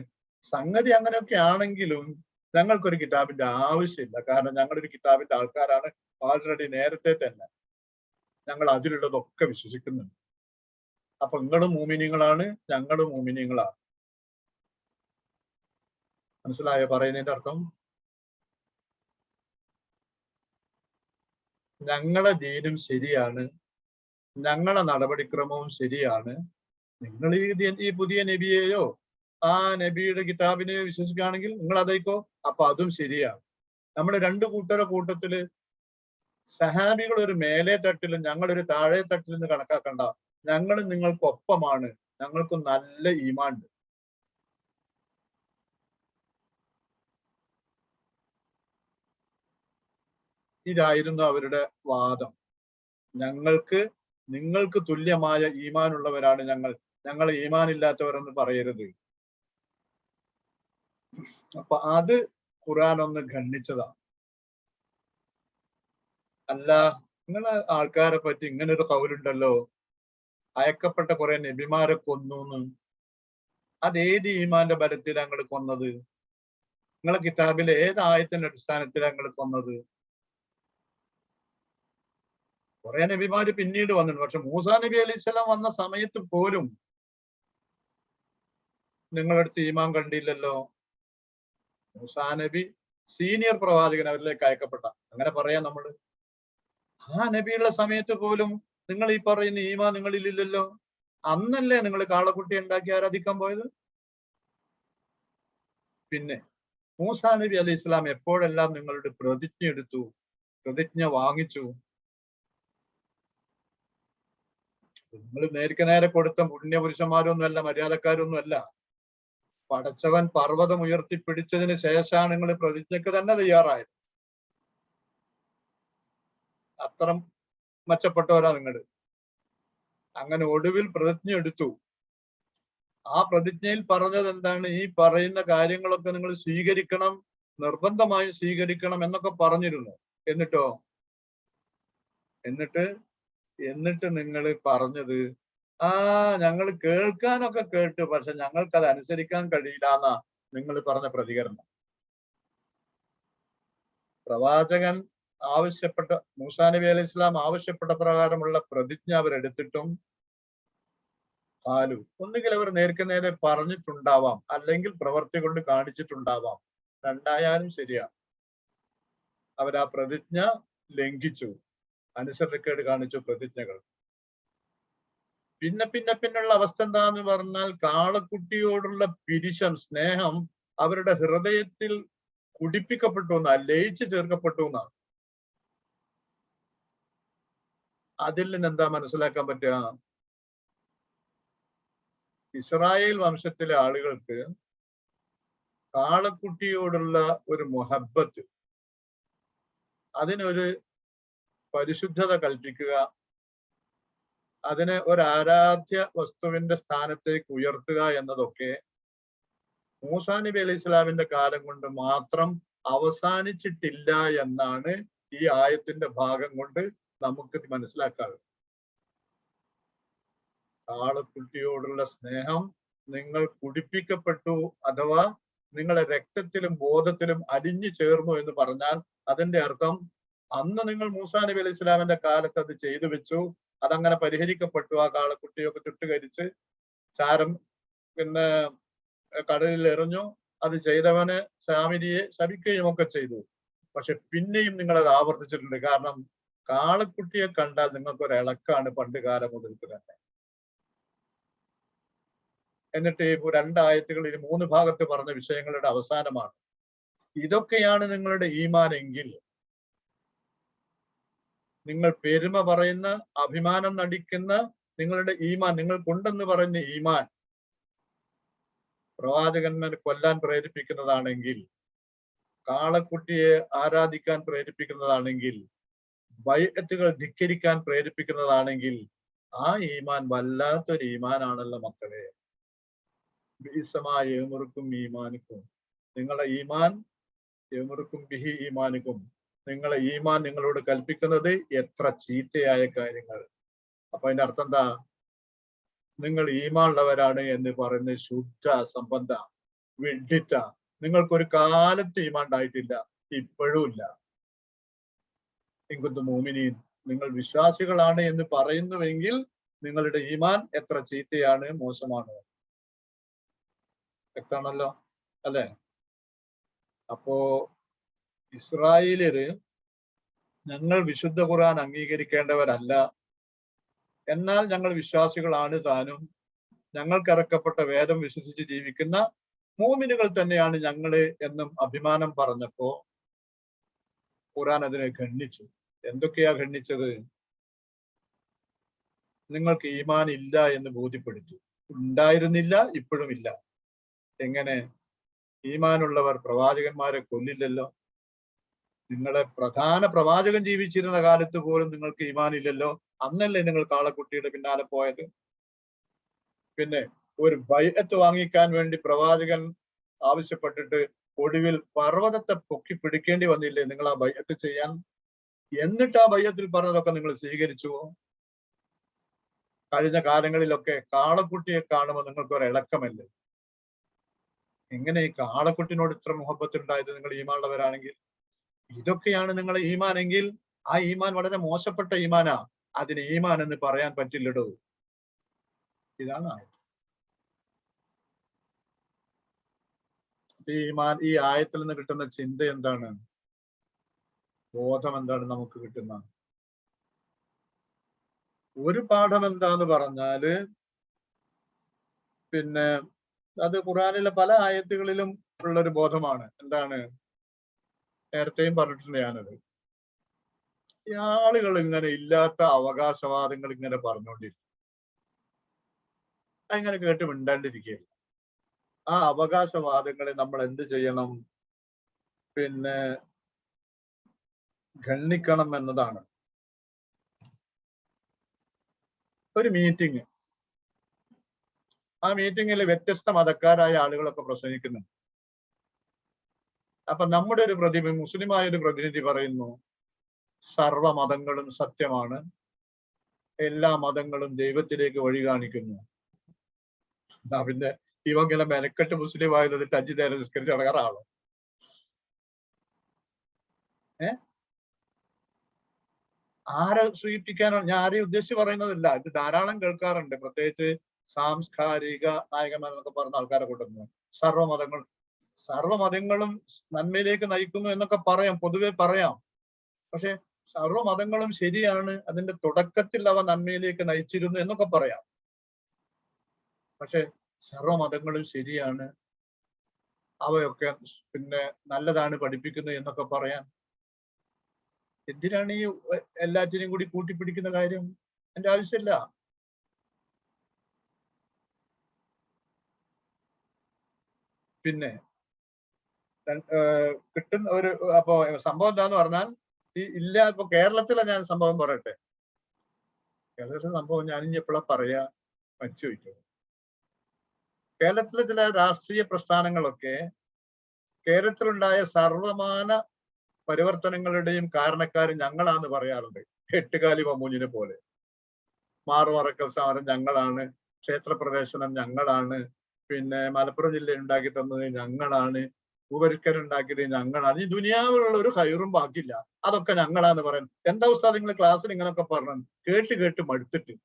S1: സംഗതി അങ്ങനെയൊക്കെ ആണെങ്കിലും ഞങ്ങൾക്കൊരു കിതാബിന്റെ ആവശ്യമില്ല, കാരണം ഞങ്ങളൊരു കിതാബിന്റെ ആൾക്കാരാണ് ഓൾറെഡി, നേരത്തെ തന്നെ ഞങ്ങൾ അതിലുള്ളതൊക്കെ വിശ്വസിക്കുന്നുണ്ട്. അപ്പൊ നിങ്ങളും മൂമിനീങ്ങളാണ്, ഞങ്ങളും മൂമിനീങ്ങളാണ്. മനസ്സിലായോ പറയുന്നതിന്റെ അർത്ഥം? ഞങ്ങളെ ദീനും ശരിയാണ്, ഞങ്ങളെ നടപടിക്രമവും ശരിയാണ്. നിങ്ങൾ ഈ പുതിയ നബിയെയോ ആ നബിയുടെ കിതാബിനെയോ വിശ്വസിക്കുകയാണെങ്കിൽ നിങ്ങൾ അതേക്കോ, അപ്പൊ അതും ശരിയാണ്. നമ്മൾ രണ്ടു കൂട്ടത്തില് സഹാബികൾ ഒരു മേലെ തട്ടിലും ഞങ്ങളൊരു താഴെ തട്ടിൽ നിന്ന് കണക്കാക്കണ്ട. ഞങ്ങൾ നിങ്ങൾക്ക് ഒപ്പമാണ്, ഞങ്ങൾക്ക് നല്ല ഈമാനുണ്ട്. ഇതായിരുന്നു അവരുടെ വാദം. നിങ്ങൾക്ക് തുല്യമായ ഈമാനുള്ളവരാണ് ഞങ്ങൾ ഈമാനില്ലാത്തവരെന്ന് പറയരുത്. അപ്പൊ അത് ഖുർആൻ ഒന്ന് ഖണ്ഡിച്ചതാണ്. അല്ല, നിങ്ങളെ ആൾക്കാരെ പറ്റി ഇങ്ങനെ ഒരു കൗലുണ്ടല്ലോ, അയക്കപ്പെട്ട കുറെ നബിമാരെ കൊന്നു. അതേത് ഈമാന്റെ ബലത്തിലാണ് നിങ്ങൾ കൊന്നത്? നിങ്ങളെ കിതാബിലെ ഏത് ആയത്തിന്റെ അടിസ്ഥാനത്തിലാണ് നിങ്ങൾ കൊന്നത്? കുറെ നബിമാര് പിന്നീട് വന്നിട്ടുണ്ട്. പക്ഷെ മൂസാ നബി അലൈഹി സ്വലാം വന്ന സമയത്ത് പോലും നിങ്ങളടുത്ത് ഈമാൻ കണ്ടില്ലല്ലോ. മൂസാ നബി സീനിയർ പ്രവാചകൻ, അവരിലേക്ക് അയക്കപ്പെട്ട, അങ്ങനെ പറയാം നമ്മള്. ആ നബിയുള്ള സമയത്ത് പോലും നിങ്ങൾ ഈ പറയുന്ന ഈമാൻ നിങ്ങളിലില്ലല്ലോ. അന്നല്ലേ നിങ്ങൾ കാളക്കുട്ടി ഉണ്ടാക്കി ആരാധിക്കാൻ പോയത്? പിന്നെ മൂസാ നബി അലൈഹി സ്വലാം എപ്പോഴെല്ലാം നിങ്ങളുടെ പ്രതിജ്ഞ എടുത്തു, പ്രതിജ്ഞ വാങ്ങിച്ചു? നിങ്ങൾ നേർക്ക് നേരെ കൊടുത്ത പുണ്യപുരുഷന്മാരൊന്നും അല്ല, മര്യാദക്കാരൊന്നും അല്ല. പടച്ചവൻ പർവ്വതം ഉയർത്തിപ്പിടിച്ചതിന് ശേഷമാണ് നിങ്ങൾ പ്രതിജ്ഞക്ക് തന്നെ തയ്യാറായത്. അത്ര മെച്ചപ്പെട്ടവരാ നിങ്ങൾ. അങ്ങനെ ഒടുവിൽ പ്രതിജ്ഞ എടുത്തു. ആ പ്രതിജ്ഞയിൽ പറഞ്ഞത് എന്താണ്? ഈ പറയുന്ന കാര്യങ്ങളൊക്കെ നിങ്ങൾ സ്വീകരിക്കണം, നിർബന്ധമായും സ്വീകരിക്കണം എന്നൊക്കെ പറഞ്ഞിരുന്നു. എന്നിട്ടോ? എന്നിട്ട് നിങ്ങൾ പറഞ്ഞത്, ഞങ്ങൾ കേൾക്കാനൊക്കെ കേട്ടു, പക്ഷെ ഞങ്ങൾക്ക് അത് അനുസരിക്കാൻ കഴിയില്ല എന്നാ നിങ്ങൾ പറഞ്ഞ പ്രതികരണം. പ്രവാചകൻ ആവശ്യപ്പെട്ട, മൂസാ നബി അലൈഹി സ്വലാം ആവശ്യപ്പെട്ട പ്രകാരമുള്ള പ്രതിജ്ഞ അവരെടുത്തിട്ടും ഒന്നുകിൽ അവർ നേർക്ക് നേരെ പറഞ്ഞിട്ടുണ്ടാവാം, അല്ലെങ്കിൽ പ്രവർത്തി കൊണ്ട് കാണിച്ചിട്ടുണ്ടാവാം. രണ്ടായാലും ശരിയാണ്. അവരാ പ്രതിജ്ഞ ലംഘിച്ചു, അനുസരണക്കേട് കാണിച്ചു പ്രതിജ്ഞകൾ. പിന്നുള്ള അവസ്ഥ എന്താന്ന് പറഞ്ഞാൽ, കാളക്കുട്ടിയോടുള്ള പിരിശം, സ്നേഹം അവരുടെ ഹൃദയത്തിൽ കുടിപ്പിക്കപ്പെട്ടു എന്നാണ്, ലയിച്ചു ചേർക്കപ്പെട്ടു എന്നാണ്. അതിൽ നിന്ന് എന്താ മനസ്സിലാക്കാൻ പറ്റുക? ഇസ്രായേൽ വംശത്തിലെ ആളുകൾക്ക് കാളക്കുട്ടിയോടുള്ള ഒരു മുഹബത്ത്, അതിനൊരു പരിശുദ്ധത കൽപ്പിക്കുക, അതിനെ ഒരു ആരാധ്യ വസ്തുവിന്റെ സ്ഥാനത്തേക്ക് ഉയർത്തുക എന്നതൊക്കെ മൂസാ നബി അലൈഹി സ്വലാമിന്റെ കാലം കൊണ്ട് മാത്രം അവസാനിച്ചിട്ടില്ല എന്നാണ് ഈ ആയത്തിന്റെ ഭാഗം കൊണ്ട് നമുക്ക് മനസ്സിലാക്കാറ്. കാളക്കുട്ടിയോടുള്ള സ്നേഹം നിങ്ങൾ കുടിപ്പിക്കപ്പെട്ടു, അഥവാ നിങ്ങളെ രക്തത്തിലും ബോധത്തിലും അലിഞ്ഞു ചേർന്നു എന്ന് പറഞ്ഞാൽ അതിന്റെ അർത്ഥം അന്ന് നിങ്ങൾ മൂസാ നബി അലൈഹി സ്വലാമിന്റെ കാലത്ത് അത് ചെയ്തു വെച്ചു, അതങ്ങനെ പരിഹരിക്കപ്പെട്ടു. ആ കാളക്കുട്ടിയൊക്കെ ചുട്ടുകരിച്ച് ചാരം പിന്നെ കടലിൽ എറിഞ്ഞു. അത് ചെയ്തവന് സാമിരിയെ ശപിക്കുകയും ഒക്കെ ചെയ്തു. പക്ഷെ പിന്നെയും നിങ്ങൾ അത് ആവർത്തിച്ചിട്ടുണ്ട്. കാരണം കാളക്കുട്ടിയെ കണ്ടാൽ നിങ്ങൾക്കൊരു ഇളക്കാണ് പണ്ട് കാലം മുതൽക്ക് തന്നെ. എന്നിട്ട് ഈ രണ്ടായത്തുകൾ ഈ 3 ഭാഗത്ത് പറഞ്ഞ വിഷയങ്ങളുടെ അവസാനമാണ്. ഇതൊക്കെയാണ് നിങ്ങളുടെ ഈമാൻ എങ്കിൽ, നിങ്ങൾ പെരുമ പറയുന്ന, അഭിമാനം നടിക്കുന്ന നിങ്ങളുടെ ഈമാൻ, നിങ്ങൾക്കുണ്ടെന്ന് പറയുന്ന ഈമാൻ പ്രവാചകന്മാരെ കൊല്ലാൻ പ്രേരിപ്പിക്കുന്നതാണെങ്കിൽ, കാളക്കുട്ടിയെ ആരാധിക്കാൻ പ്രേരിപ്പിക്കുന്നതാണെങ്കിൽ, ബൈഅത്തുകൾ ധിക്കരിക്കാൻ പ്രേരിപ്പിക്കുന്നതാണെങ്കിൽ, ആ ഈമാൻ വല്ലാത്തൊരു ഈമാനാണല്ലോ മക്കളെ. ബിഇസമാ ഈമാനിക്കും, നിങ്ങളെ ഈമാൻ യമുറുക്കും ബിഹി ഈമാനിക്കും, നിങ്ങളെ ഈമാൻ നിങ്ങളോട് കൽപ്പിക്കുന്നത് എത്ര ചീത്തയായ കാര്യങ്ങൾ. അപ്പൊ അതിന്റെ അർത്ഥം എന്താ? നിങ്ങൾ ഈമാനുള്ളവരാണ് എന്ന് പറയുന്ന ശുദ്ധ സംബന്ധ വിഡിത്ത. നിങ്ങൾക്കൊരു കാലത്ത് ഈമാൻ ഉണ്ടായിട്ടില്ല, ഇപ്പോഴും ഇല്ല. ഇൻകുന്തും മുഅ്മിനീൻ, നിങ്ങൾ വിശ്വാസികളാണ് എന്ന് പറയുന്നുവെങ്കിൽ നിങ്ങളുടെ ഈമാൻ എത്ര ചീത്തയാണ്, മോശമാണ്. വ്യക്തമാണല്ലോ അല്ലെ? അപ്പോ ഇസ്രായേലിയര് ഞങ്ങൾ വിശുദ്ധ ഖുർആൻ അംഗീകരിക്കേണ്ടവരല്ല, എന്നാൽ ഞങ്ങൾ വിശ്വാസികളാണ് താനും, ഞങ്ങൾക്ക് ഇറക്കപ്പെട്ട വേദം വിശ്വസിച്ച് ജീവിക്കുന്ന മുഅ്മിനുകൾ തന്നെയാണ് ഞങ്ങള് എന്നും അഭിമാനം പറഞ്ഞപ്പോ ഖുർആൻ അതിനെ ഖണ്ഡിച്ചു. എന്തൊക്കെയാ ഖണ്ഡിച്ചത്? നിങ്ങൾക്ക് ഈമാൻ ഇല്ല എന്ന് ബോധ്യപ്പെടുത്തി. ഉണ്ടായിരുന്നില്ല, ഇപ്പോഴും ഇല്ല. എങ്ങനെ? ഈമാനുള്ളവർ പ്രവാചകന്മാരെ കൊല്ലില്ലല്ലോ. നിങ്ങളെ പ്രധാന പ്രവാചകൻ ജീവിച്ചിരുന്ന കാലത്ത് പോലും നിങ്ങൾക്ക് ഈമാൻ ഇല്ലല്ലോ. അന്നല്ലേ നിങ്ങൾ കാളക്കുട്ടിയുടെ പിന്നാലെ പോയത്? പിന്നെ ഒരു ബൈഅത്ത് വാങ്ങിക്കാൻ വേണ്ടി പ്രവാചകൻ ആവശ്യപ്പെട്ടിട്ട് ഒടുവിൽ പർവ്വതത്തെ പൊക്കി പിടിക്കേണ്ടി വന്നില്ലേ നിങ്ങൾ ആ ബൈഅത്ത് ചെയ്യാൻ? എന്നിട്ട് ആ ബൈഅത്തിൽ പറഞ്ഞതൊക്കെ നിങ്ങൾ സ്വീകരിച്ചുവോ? കഴിഞ്ഞ കാലങ്ങളിലൊക്കെ കാളക്കുട്ടിയെ കാണുമ്പോൾ നിങ്ങൾക്ക് ഒരു ഇളക്കമല്ലേ? എങ്ങനെ ഈ കാളക്കുട്ടിനോട് ഇത്ര മുഹബത്ത് ഉണ്ടായത് നിങ്ങൾ ഈമാനുള്ളവരാണെങ്കിൽ? ഇതൊക്കെയാണ് നിങ്ങളെ ഈമാനെങ്കിൽ ആ ഈമാൻ വളരെ മോശപ്പെട്ട ഈമാനാ. അതിന് ഈമാൻ എന്ന് പറയാൻ പറ്റില്ലടോ. ഇതാണ് ഈ ആയത്തിൽ നിന്ന് കിട്ടുന്ന ചിന്ത എന്താണ്? ബോധം എന്താണ് നമുക്ക് കിട്ടുന്ന ഒരു പാഠം എന്താന്ന് പറഞ്ഞാല്, പിന്നെ അത് ഖുർആനിലെ പല ആയത്തുകളിലും ഉള്ളൊരു ബോധമാണ്. എന്താണ്? നേരത്തെയും പറഞ്ഞിട്ടുണ്ട് ഞാനത്. ഈ ആളുകൾ ഇങ്ങനെ ഇല്ലാത്ത അവകാശവാദങ്ങൾ ഇങ്ങനെ പറഞ്ഞുകൊണ്ടിരിക്കും. അങ്ങനെ കേട്ട് മിണ്ടാണ്ടിരിക്കുകയില്ല. ആ അവകാശവാദങ്ങളെ നമ്മൾ എന്ത് ചെയ്യണം? പിന്നെ ഗണ്ണിക്കണം എന്നതാണ്. ഒരു മീറ്റിംഗ്, ആ മീറ്റിംഗിൽ വ്യത്യസ്ത മതക്കാരായ ആളുകളൊക്കെ പ്രസംഗിക്കുന്നുണ്ട്. അപ്പൊ നമ്മുടെ ഒരു മുസ്ലിമായ ഒരു പ്രതിനിധി പറയുന്നു, സർവ മതങ്ങളും സത്യമാണ്, എല്ലാ മതങ്ങളും ദൈവത്തിലേക്ക് വഴി കാണിക്കുന്നു. പിന്നെ ഇവങ്ങനെ മെനക്കെട്ട് മുസ്ലിം ആയത് 5 നേരം നിസ്കരിച്ച് നടക്കാറാണോ? ആരെ സൂചിപ്പിക്കാനാണ്? ഞാൻ ആരെയും ഉദ്ദേശിച്ച് പറയുന്നതല്ല. ഇത് ധാരാളം കേൾക്കാറുണ്ട്, പ്രത്യേകിച്ച് സാംസ്കാരിക നായകന്മാരെന്നൊക്കെ പറഞ്ഞ ആൾക്കാരെ കൊണ്ടുവന്നു. സർവ്വമതങ്ങളും നന്മയിലേക്ക് നയിക്കുന്നു എന്നൊക്കെ പറയാം, പൊതുവെ പറയാം. പക്ഷെ സർവ്വമതങ്ങളും ശരിയാണ്, അതിന്റെ തുടക്കത്തിൽ അവ നന്മയിലേക്ക് നയിച്ചിരുന്നു എന്നൊക്കെ പറയാം. പക്ഷെ സർവ്വമതങ്ങളും ശരിയാണ്, അവയൊക്കെ പിന്നെ നല്ലതാണ് പഠിപ്പിക്കുന്നത് എന്നൊക്കെ പറയാൻ എന്തിനാണ് ഈ എല്ലാറ്റിനെയും കൂടി കൂട്ടിപ്പിടിക്കുന്ന കാര്യം? എന്റെ ആവശ്യമില്ല. പിന്നെ കിട്ടുന്ന ഒരു അപ്പോ സംഭവം എന്താന്ന് പറഞ്ഞാൽ, ഇപ്പൊ കേരളത്തിലെ ഞാൻ സംഭവം പറയട്ടെ. കേരളത്തിലെ സംഭവം ഞാൻ ഇനി എപ്പോഴാ പറയാ മരിച്ചു ചോദിച്ചു. കേരളത്തിലെ ചില രാഷ്ട്രീയ പ്രസ്ഥാനങ്ങളൊക്കെ കേരളത്തിലുണ്ടായ സർവമാന പരിവർത്തനങ്ങളുടെയും കാരണക്കാർ ഞങ്ങളാന്ന് പറയാറുണ്ട്. എട്ടുകാലി മമ്മൂഞ്ഞിനെ പോലെ. മാറുമറക്കൽ സമരം ഞങ്ങളാണ്, ക്ഷേത്രപ്രവേശനം ഞങ്ങളാണ്, പിന്നെ മലപ്പുറം ജില്ല ഉണ്ടാക്കി തന്നത് ഞങ്ങളാണ്, ഭൂപരിഷ്കരണം ഞങ്ങളാണ്, ഈ ദുനിയാവിലുള്ള ഒരു ഹൈറും ബാക്കിയില്ല, അതൊക്കെ ഞങ്ങളാന്ന് പറയുന്നത്. എന്താ ഉസ്താദ് നിങ്ങൾ ക്ലാസ്സിൽ ഇങ്ങനെയൊക്കെ പറഞ്ഞു? കേട്ട് മടുത്തിട്ട്.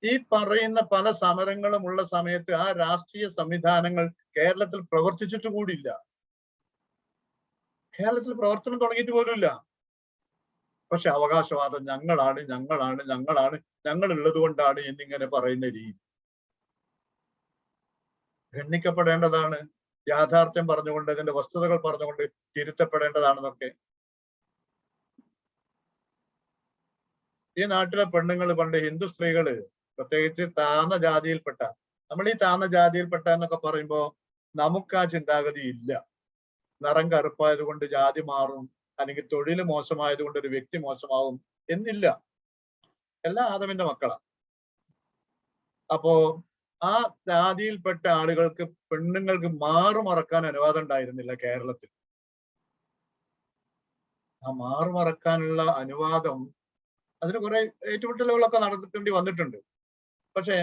S1: ഈ പറയുന്ന പല സമരങ്ങളും ഉള്ള സമയത്ത് ആ രാഷ്ട്രീയ സംവിധാനങ്ങൾ കേരളത്തിൽ പ്രവർത്തിച്ചിട്ട് കൂടിയില്ല. കേരളത്തിൽ പ്രവർത്തനം തുടങ്ങിയിട്ട് പോലുമില്ല. പക്ഷെ അവകാശവാദം ഞങ്ങളാണ് ഞങ്ങൾ ഉള്ളത് കൊണ്ടാണ് എന്നിങ്ങനെ പറയുന്ന രീതി ഗണ്ണിക്കപ്പെടേണ്ടതാണ്. യാഥാർത്ഥ്യം പറഞ്ഞുകൊണ്ട്, അതിന്റെ വസ്തുതകൾ പറഞ്ഞുകൊണ്ട് തിരുത്തപ്പെടേണ്ടതാണെന്നൊക്കെ. ഈ നാട്ടിലെ പെണ്ണുങ്ങൾ, പണ്ട് ഹിന്ദു സ്ത്രീകള്, പ്രത്യേകിച്ച് താഴ്ന്ന ജാതിയിൽപ്പെട്ട, നമ്മൾ ഈ താഴ്ന്ന ജാതിയിൽപ്പെട്ട എന്നൊക്കെ പറയുമ്പോൾ നമുക്ക് ആ ചിന്താഗതി ഇല്ല. നിറം കറുപ്പായത് കൊണ്ട് ജാതി മാറും, അല്ലെങ്കിൽ തൊഴിൽ മോശമായത് കൊണ്ട് ഒരു വ്യക്തി മോശമാവും എന്നില്ല. എല്ലാ ആദമിന്റെ മക്കളാണ്. അപ്പോ ആ ജാതിയിൽപ്പെട്ട ആളുകൾക്ക്, പെണ്ണുങ്ങൾക്ക് മാറുമറക്കാൻ അനുവാദം ഉണ്ടായിരുന്നില്ല കേരളത്തിൽ. ആ മാറുമറക്കാനുള്ള അനുവാദം, അതിന് കുറെ ഏറ്റുമുട്ടലുകളൊക്കെ നടത്തേണ്ടി വന്നിട്ടുണ്ട്. പക്ഷെ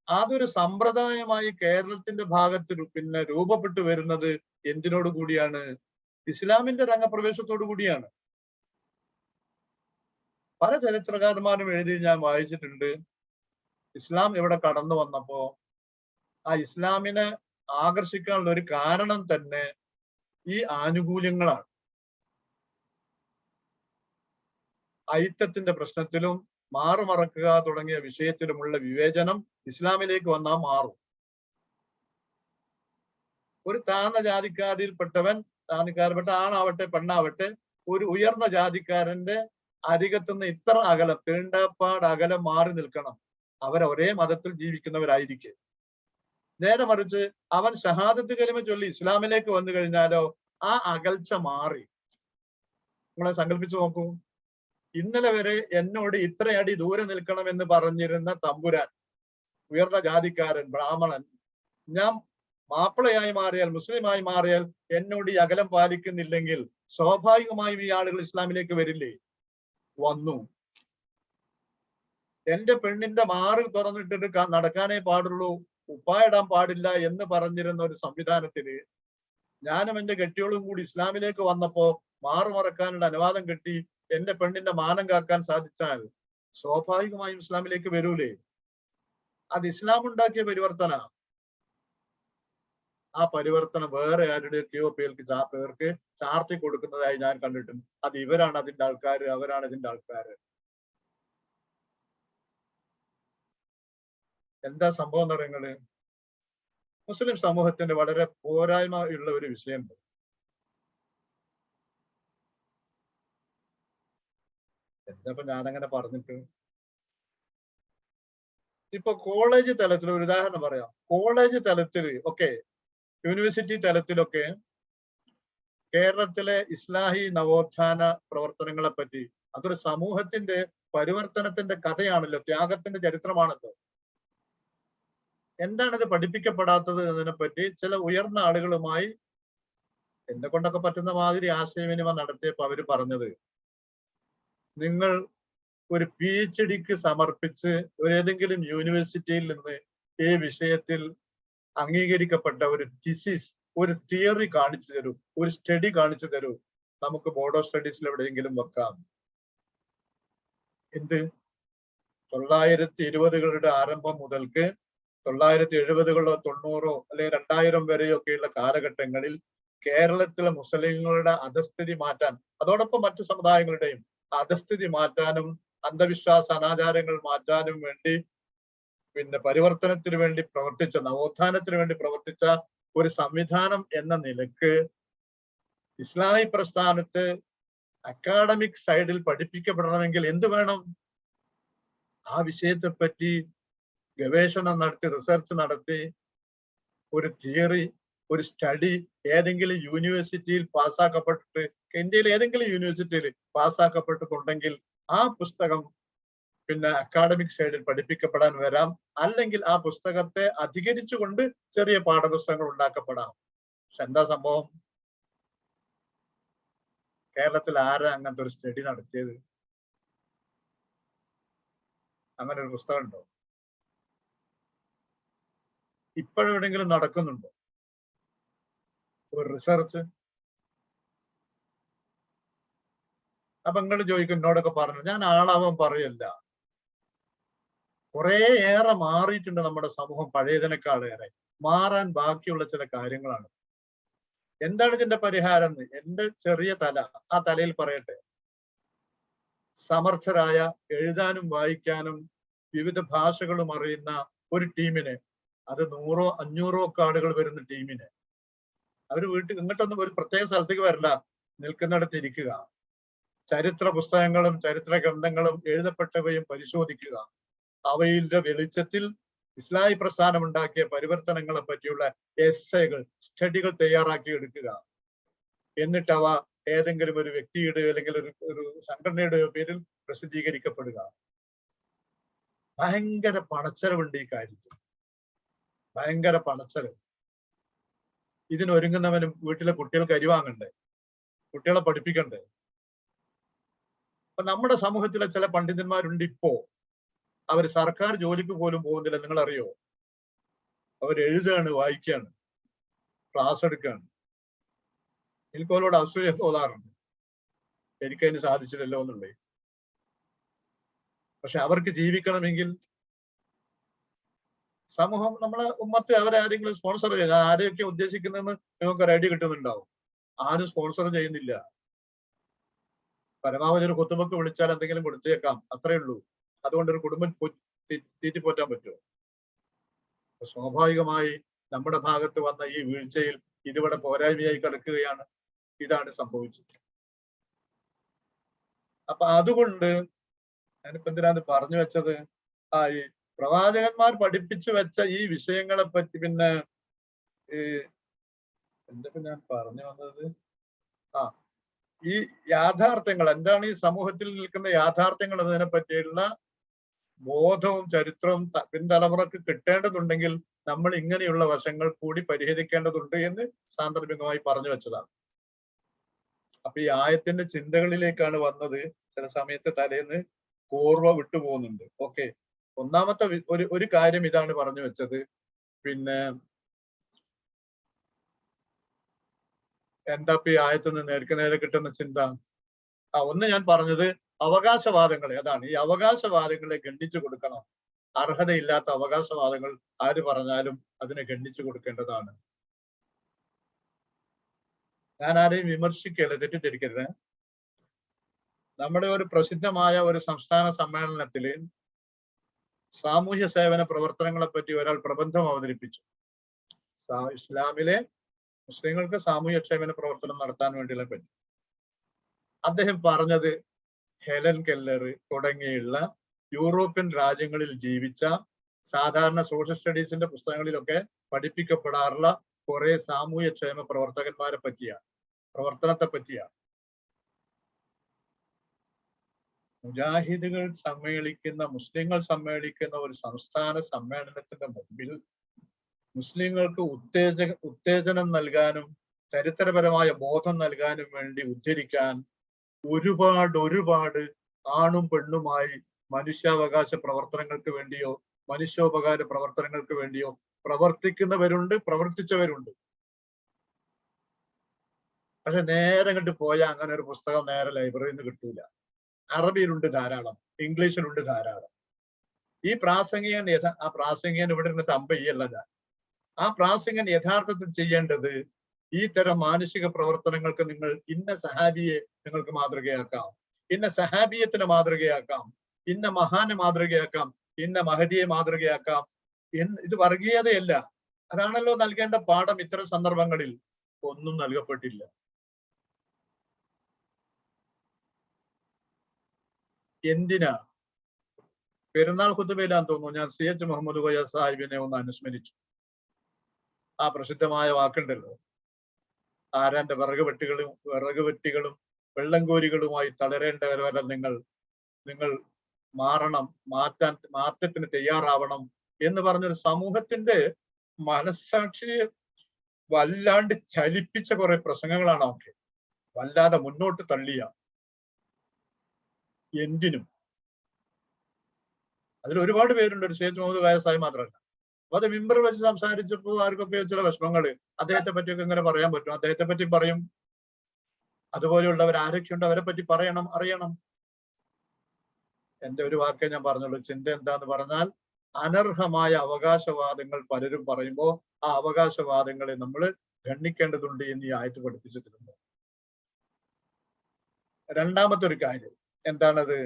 S1: അതൊരു സമ്പ്രദായമായി കേരളത്തിന്റെ ഭാഗത്ത് പിന്നെ രൂപപ്പെട്ടു വരുന്നത് എന്തിനോട് കൂടിയാണ്? ഇസ്ലാമിന്റെ രംഗപ്രവേശത്തോടു കൂടിയാണ്. പല ചരിത്രകാരന്മാരും എഴുതി ഞാൻ വായിച്ചിട്ടുണ്ട്. ഇസ്ലാം ഇവിടെ കടന്നു വന്നപ്പോ ആ ഇസ്ലാമിനെ ആകർഷിക്കാനുള്ള ഒരു കാരണം തന്നെ ഈ ആനുകൂല്യങ്ങളാണ്. ഐത്തത്തിന്റെ പ്രശ്നത്തിലും മാറുമറക്കുക തുടങ്ങിയ വിഷയത്തിലുമുള്ള വിവേചനം ഇസ്ലാമിലേക്ക് വന്നാൽ മാറും. ഒരു താഴ്ന്ന ജാതിക്കാരിൽപ്പെട്ടവൻ, ജാതിക്കാരപ്പെട്ട ആണാവട്ടെ പെണ്ണാവട്ടെ, ഒരു ഉയർന്ന ജാതിക്കാരന്റെ അരികത്തുനിന്ന് ഇത്ര അകലം, തീണ്ടപ്പാട് അകലം മാറി നിൽക്കണം. ഒരേ മതത്തിൽ ജീവിക്കുന്നവരായിരിക്കെ. നേരെ മറിച്ച് അവൻ ഷഹാദത്ത് കലിമ ചൊല്ലി ഇസ്ലാമിലേക്ക് വന്നു കഴിഞ്ഞാലോ ആ അകൽച്ച മാറി. നിങ്ങളെ സങ്കല്പിച്ചു നോക്കൂ. ഇന്നലെ വരെ എന്നോട് ഇത്രയടി ദൂരെ നിൽക്കണം എന്ന് പറഞ്ഞിരുന്ന തമ്പുരാൻ, ഉയർന്ന ജാതിക്കാരൻ, ബ്രാഹ്മണൻ, ഞാൻ മാപ്പിളയായി മാറിയാൽ, മുസ്ലിമായി മാറിയാൽ എന്നോട് ഈ അകലം പാലിക്കുന്നില്ലെങ്കിൽ സ്വാഭാവികമായും ഈ ആളുകൾ ഇസ്ലാമിലേക്ക് വരില്ലേ? വന്നു. എന്റെ പെണ്ണിന്റെ മാറ് തുറന്നിട്ടിട്ട് നടക്കാനേ പാടുള്ളൂ ഉപ്പായിടാൻ പാടില്ല എന്ന് പറഞ്ഞിരുന്ന ഒരു സംവിധാനത്തില് ഞാനും എന്റെ കെട്ടിയോളും കൂടി ഇസ്ലാമിലേക്ക് വന്നപ്പോ മാറുമറക്കാനുള്ള അനുവാദം കിട്ടി എന്റെ പെണ്ണിന്റെ മാനം കാക്കാൻ സാധിച്ചാൽ സ്വാഭാവികമായും ഇസ്ലാമിലേക്ക് വരൂലേ? അത് ഇസ്ലാം ഉണ്ടാക്കിയ പരിവർത്തന. ആ പരിവർത്തനം വേറെ ആരുടെയൊക്കെയോ പേർക്ക് ചാർത്തി കൊടുക്കുന്നതായി ഞാൻ കണ്ടിട്ടുണ്ട്. അത് ഇവരാണ് അതിന്റെ ആൾക്കാർ, അവരാണ് ഇതിന്റെ ആൾക്കാർ. എന്താ സംഭവം എന്ന് പറയുന്നത്? മുസ്ലിം സമൂഹത്തിന്റെ വളരെ പോരായ്മ ഉള്ള ഒരു വിഷയമുണ്ട്. എന്താ ഞാനങ്ങനെ പറഞ്ഞിട്ട്? ഇപ്പൊ കോളേജ് തലത്തിൽ ഒരു ഉദാഹരണം പറയാം. കോളേജ് തലത്തിൽ ഒക്കെ, യൂണിവേഴ്സിറ്റി തലത്തിലൊക്കെ കേരളത്തിലെ ഇസ്ലാഹി നവോത്ഥാന പ്രവർത്തനങ്ങളെ പറ്റി, അതൊരു സമൂഹത്തിന്റെ പരിവർത്തനത്തിന്റെ കഥയാണല്ലോ, ത്യാഗത്തിന്റെ ചരിത്രമാണല്ലോ. എന്താണത് പഠിപ്പിക്കപ്പെടാത്തത് എന്നതിനെപ്പറ്റി ചില ഉയർന്ന ആളുകളുമായി എന്നെ കൊണ്ടൊക്കെ പറ്റുന്ന മാതിരി ആശയവിനിമയം നടത്തിയപ്പോ അവര് പറഞ്ഞത്, നിങ്ങൾ ഒരു PhDക്ക് സമർപ്പിച്ച് ഏതെങ്കിലും യൂണിവേഴ്സിറ്റിയിൽ നിന്ന് ഈ വിഷയത്തിൽ അംഗീകരിക്കപ്പെട്ട ഒരു തിസിസ്, ഒരു തിയറി കാണിച്ചു തരൂ, ഒരു സ്റ്റഡി കാണിച്ചു തരൂ, നമുക്ക് ബോർഡ് ഓഫ് സ്റ്റഡീസിൽ എവിടെയെങ്കിലും വെക്കാം. എന്ത് 1920കളുടെ ആരംഭം മുതൽക്ക് 1970കളോ 90ഓ അല്ലെങ്കിൽ 2000 വരെയൊക്കെയുള്ള കാലഘട്ടങ്ങളിൽ കേരളത്തിലെ മുസ്ലിങ്ങളുടെ അധസ്ഥിതി മാറ്റാൻ, അതോടൊപ്പം മറ്റു സമുദായങ്ങളുടെയും അധസ്ഥിതി മാറ്റാനും അന്ധവിശ്വാസ അനാചാരങ്ങൾ മാറ്റാനും വേണ്ടി, പിന്നെ പരിവർത്തനത്തിന് വേണ്ടി പ്രവർത്തിച്ച, നവോത്ഥാനത്തിന് വേണ്ടി പ്രവർത്തിച്ച ഒരു സംവിധാനം എന്ന നിലക്ക് ഇസ്ലാമിക് പ്രസ്ഥാനത്ത് അക്കാഡമിക് സൈഡിൽ പഠിപ്പിക്കപ്പെടണമെങ്കിൽ എന്ത് വേണം? ആ വിഷയത്തെ പറ്റി ഗവേഷണം നടത്തി, റിസർച്ച് നടത്തി, ഒരു തിയറി, ഒരു സ്റ്റഡി ഏതെങ്കിലും യൂണിവേഴ്സിറ്റിയിൽ പാസ്സാക്കപ്പെട്ടിട്ട്, ഇന്ത്യയിൽ ഏതെങ്കിലും യൂണിവേഴ്സിറ്റിയിൽ പാസ്സാക്കപ്പെട്ടിട്ടുണ്ടെങ്കിൽ ആ പുസ്തകം പിന്നെ അക്കാഡമിക് സൈഡിൽ പഠിപ്പിക്കപ്പെടാൻ വരാം. അല്ലെങ്കിൽ ആ പുസ്തകത്തെ അധികരിച്ചുകൊണ്ട് ചെറിയ പാഠപുസ്തകങ്ങൾ ഉണ്ടാക്കപ്പെടാം. പക്ഷെ എന്താ സംഭവം? കേരളത്തിൽ ആരാ അങ്ങനത്തെ ഒരു സ്റ്റഡി നടത്തിയത്? അങ്ങനെ ഒരു പുസ്തകം ഉണ്ടോ? ഇപ്പോഴെവിടെയെങ്കിലും നടക്കുന്നുണ്ടോ ഒരു റിസർച്ച്? അപ്പൊ നിങ്ങൾ ചോദിക്കും, എന്നോടൊക്കെ പറഞ്ഞു, ഞാൻ ആളാവാൻ പറയല്ല. കുറെ ഏറെ മാറിയിട്ടുണ്ട് നമ്മുടെ സമൂഹം, പഴയതിനേക്കാളേറെ. മാറാൻ ബാക്കിയുള്ള ചില കാര്യങ്ങളാണ്. എന്താണ് ഇതിന്റെ പരിഹാരം എന്ന് എന്റെ ചെറിയ തല, ആ തലയിൽ പറയട്ടെ. സമർത്ഥരായ, എഴുതാനും വായിക്കാനും വിവിധ ഭാഷകളും അറിയുന്ന ഒരു ടീമിനെ, അത് 100ഓ 500ഓ ഒക്കെ ആളുകൾ വരുന്ന ടീമിനെ, അവര് വീട്ടിൽ ഇങ്ങോട്ടൊന്നും ഒരു പ്രത്യേക സ്ഥലത്തേക്ക് വരില്ല, നിൽക്കുന്നിടത്ത് ഇരിക്കുക, ചരിത്ര പുസ്തകങ്ങളും ചരിത്ര ഗ്രന്ഥങ്ങളും എഴുതപ്പെട്ടവയും പരിശോധിക്കുക, അവയിലെ വെളിച്ചത്തിൽ ഇസ്ലാഹി പ്രസ്ഥാനം ഉണ്ടാക്കിയ പരിവർത്തനങ്ങളെ പറ്റിയുള്ള എസ്സേകൾ, സ്റ്റഡികൾ തയ്യാറാക്കി എടുക്കുക. എന്നിട്ട് അവ ഏതെങ്കിലും ഒരു വ്യക്തിയുടെയോ അല്ലെങ്കിൽ ഒരു സംഘടനയുടെയോ പേരിൽ പ്രസിദ്ധീകരിക്കപ്പെടുക. ഭയങ്കര പണച്ചെലവുണ്ട് ഈ കാര്യത്തിൽ, ഭയങ്കര പണച്ചെലവ്. ഇതിനൊരുങ്ങുന്നവനും വീട്ടിലെ കുട്ടികൾക്ക് അരി വാങ്ങണ്ടേ, കുട്ടികളെ പഠിപ്പിക്കണ്ടേ? അപ്പൊ നമ്മുടെ സമൂഹത്തിലെ ചില പണ്ഡിതന്മാരുണ്ട് ഇപ്പോ, അവർ സർക്കാർ ജോലിക്ക് പോലും പോകുന്നില്ല. നിങ്ങൾ അറിയോ? അവർ എഴുതുകയാണ്, വായിക്കുകയാണ്, ക്ലാസ് എടുക്കുകയാണ്. എനിക്ക് അവരോട് അസൂയ തോന്നാറുണ്ട്, എനിക്കതിന് സാധിച്ചില്ലല്ലോ എന്നുള്ളത്. പക്ഷെ അവർക്ക് ജീവിക്കണമെങ്കിൽ സമൂഹം, നമ്മളെ ഉമ്മത്ത് അവരെ ആരെങ്കിലും സ്പോൺസർ ചെയ്യുക. ആരെയൊക്കെ ഉദ്ദേശിക്കുന്നതെന്ന് നിങ്ങൾക്ക് ഒരു ഐഡിയ കിട്ടുന്നുണ്ടാവും. ആരും സ്പോൺസർ ചെയ്യുന്നില്ല. പരമാവധി ഒരു കുത്തുബക്ക് വിളിച്ചാൽ എന്തെങ്കിലും കൊടുത്തേക്കാം, അത്രേ ഉള്ളൂ. അതുകൊണ്ട് ഒരു കുടുംബം തീറ്റിപ്പോറ്റാൻ പറ്റുമോ? സ്വാഭാവികമായി നമ്മുടെ ഭാഗത്ത് വന്ന ഈ വീഴ്ചയിൽ ഇതിവിടെ പോരായ്മയായി കിടക്കുകയാണ്. ഇതാണ് സംഭവിച്ചത്. അപ്പൊ അതുകൊണ്ട് ഞാനിപ്പോ എന്തിനാണ് പറഞ്ഞു വെച്ചത്? ഈ പ്രവാചകന്മാർ പഠിപ്പിച്ചു വെച്ച ഈ വിഷയങ്ങളെ പറ്റി, പിന്നെ എന്തൊക്കെ ഞാൻ പറഞ്ഞു വന്നത്, ഈ യാഥാർത്ഥ്യങ്ങൾ എന്താണ്, ഈ സമൂഹത്തിൽ നിൽക്കുന്ന യാഥാർത്ഥ്യങ്ങൾ എന്നതിനെ പറ്റിയുള്ള ബോധവും ചരിത്രവും പിൻതലമുറക്ക് കിട്ടേണ്ടതുണ്ടെങ്കിൽ നമ്മൾ ഇങ്ങനെയുള്ള വശങ്ങൾ കൂടി പരിഹരിക്കേണ്ടതുണ്ട് എന്ന് സാന്ദർഭികമായി പറഞ്ഞു വെച്ചതാണ്. അപ്പൊ ഈ ആയത്തിന്റെ ചിന്തകളിലേക്കാണ് വന്നത്. ചില സമയത്ത് തലേന്ന് പൂർവ്വ വിട്ടുപോകുന്നുണ്ട്. ഓക്കെ, ഒന്നാമത്തെ ഒരു കാര്യം ഇതാണ് പറഞ്ഞു വെച്ചത്. പിന്നെ എന്താ ഈ ആയത്തിൽ നിന്ന് നേർക്ക് നേരെ കിട്ടുന്ന ചിന്ത? ഒന്ന് ഞാൻ പറഞ്ഞത് അവകാശവാദങ്ങളെ, അതാണ് ഈ അവകാശവാദങ്ങളെ ഗണ്ണിച്ചു കൊടുക്കണം. അർഹതയില്ലാത്ത അവകാശവാദങ്ങൾ ആര് പറഞ്ഞാലും അതിനെ ഗണ്ണിച്ചു കൊടുക്കേണ്ടതാണ്. ഞാൻ ആരെയും വിമർശിക്കരുത്, തെറ്റിദ്ധരിക്കരുത്. നമ്മുടെ ഒരു പ്രസിദ്ധമായ ഒരു സംസ്ഥാന സമ്മേളനത്തിൽ സാമൂഹ്യ സേവന പ്രവർത്തനങ്ങളെ പറ്റി ഒരാൾ പ്രബന്ധം അവതരിപ്പിച്ചു. ഇസ്ലാമിലെ മുസ്ലിങ്ങൾക്ക് സാമൂഹ്യ സേവന പ്രവർത്തനം നടത്താൻ വേണ്ടിയുള്ള പറ്റി അദ്ദേഹം പറഞ്ഞത് ഹെലൻ കെല്ലർ തുടങ്ങിയുള്ള യൂറോപ്യൻ രാജ്യങ്ങളിൽ ജീവിച്ച സാധാരണ സോഷ്യൽ സ്റ്റഡീസിന്റെ പുസ്തകങ്ങളിലൊക്കെ പഠിപ്പിക്കപ്പെടാറുള്ള കുറെ സാമൂഹ്യ ക്ഷേമ പ്രവർത്തകന്മാരെ പറ്റിയാണ്, പ്രവർത്തനത്തെ പറ്റിയാണ്. മുജാഹിദുകൾ സമ്മേളിക്കുന്ന, മുസ്ലിങ്ങൾ സമ്മേളിക്കുന്ന ഒരു സംസ്ഥാന സമ്മേളനത്തിന്റെ മുമ്പിൽ മുസ്ലിങ്ങൾക്ക് ഉത്തേജനം നൽകാനും ചരിത്രപരമായ ബോധം നൽകാനും വേണ്ടി ഉദ്ധരിക്കാൻ ഒരുപാട് ആണും പെണ്ണുമായി മനുഷ്യാവകാശ പ്രവർത്തനങ്ങൾക്ക് വേണ്ടിയോ മനുഷ്യോപകാര പ്രവർത്തനങ്ങൾക്ക് വേണ്ടിയോ പ്രവർത്തിക്കുന്നവരുണ്ട്, പ്രവർത്തിച്ചവരുണ്ട്. പക്ഷെ നേരെ കണ്ട് പോയാൽ അങ്ങനെ ഒരു പുസ്തകം നേരെ ലൈബ്രറിയിൽ നിന്ന് കിട്ടൂല. അറബിയിലുണ്ട് ധാരാളം, ഇംഗ്ലീഷിലുണ്ട് ധാരാളം. ഈ പ്രാസംഗികൻ ആ പ്രാസംഗികൻ ഇവിടെ നിന്ന് തമ്പയ്യല്ല ഞാൻ. ആ പ്രാസംഗികൻ യഥാർത്ഥത്തിൽ ചെയ്യേണ്ടത് ഈ തരം മാനുഷിക പ്രവർത്തനങ്ങൾക്ക് നിങ്ങൾ ഇന്ന സഹാബിയെ നിങ്ങൾക്ക് മാതൃകയാക്കാം, ഇന്ന സഹാബിയത്തിന് മാതൃകയാക്കാം, ഇന്ന മഹാനെ മാതൃകയാക്കാം, ഇന്ന മഹദിയെ മാതൃകയാക്കാം. ഇത് വർഗീയതയല്ല. അതാണല്ലോ നൽകേണ്ട പാഠം. ഇത്തരം സന്ദർഭങ്ങളിൽ ഒന്നും നൽകപ്പെട്ടില്ല. എന്തിനാ? പെരുന്നാൾ ഖുതുബയിലാന്ന് തോന്നുന്നു ഞാൻ CH മുഹമ്മദ് കോയ സാഹിബിനെ ഒന്ന് അനുസ്മരിച്ചു. ആ പ്രസിദ്ധമായ വാക്കുണ്ടല്ലോ, ആരാന്റെ വിറകുവെട്ടികളും വെള്ളംകോരികളുമായി തളരേണ്ടവരല്ല നിങ്ങൾ മാറണം, മാറ്റത്തിന് തയ്യാറാവണം എന്ന് പറഞ്ഞൊരു സമൂഹത്തിന്റെ മനസ്സാക്ഷിയെ വല്ലാണ്ട് ചലിപ്പിച്ച കുറെ പ്രസംഗങ്ങളാണ് ഒക്കെ വല്ലാതെ മുന്നോട്ട് തള്ളിയ. എന്തിനും അതിൽ ഒരുപാട് പേരുണ്ട്. ഒരു CH മുഹമ്മദ് കോയ സാഹിബ് മാത്രമല്ല. അപ്പൊ അത് മിമ്പർ വെച്ച് സംസാരിച്ചപ്പോൾ ആർക്കൊക്കെ ചില വിഷമങ്ങള്, അദ്ദേഹത്തെ പറ്റിയൊക്കെ എങ്ങനെ പറയാൻ പറ്റും? അദ്ദേഹത്തെ പറ്റി പറയും. അതുപോലെയുള്ളവർ ആരൊക്കെയുണ്ട് അവരെ പറ്റി പറയണം, അറിയണം. എന്റെ ഒരു വാക്കേ ഞാൻ പറഞ്ഞുള്ളൂ. ചിന്ത എന്താന്ന് പറഞ്ഞാൽ, അനർഹമായ അവകാശവാദങ്ങൾ പലരും പറയുമ്പോൾ ആ അവകാശവാദങ്ങളെ നമ്മൾ ഗണ്ണിക്കേണ്ടതുണ്ട് എന്ന് ഈ ആയത്ത് പഠിപ്പിച്ചിട്ടുണ്ട്. രണ്ടാമത്തെ ഒരു കാര്യം എന്താണത്?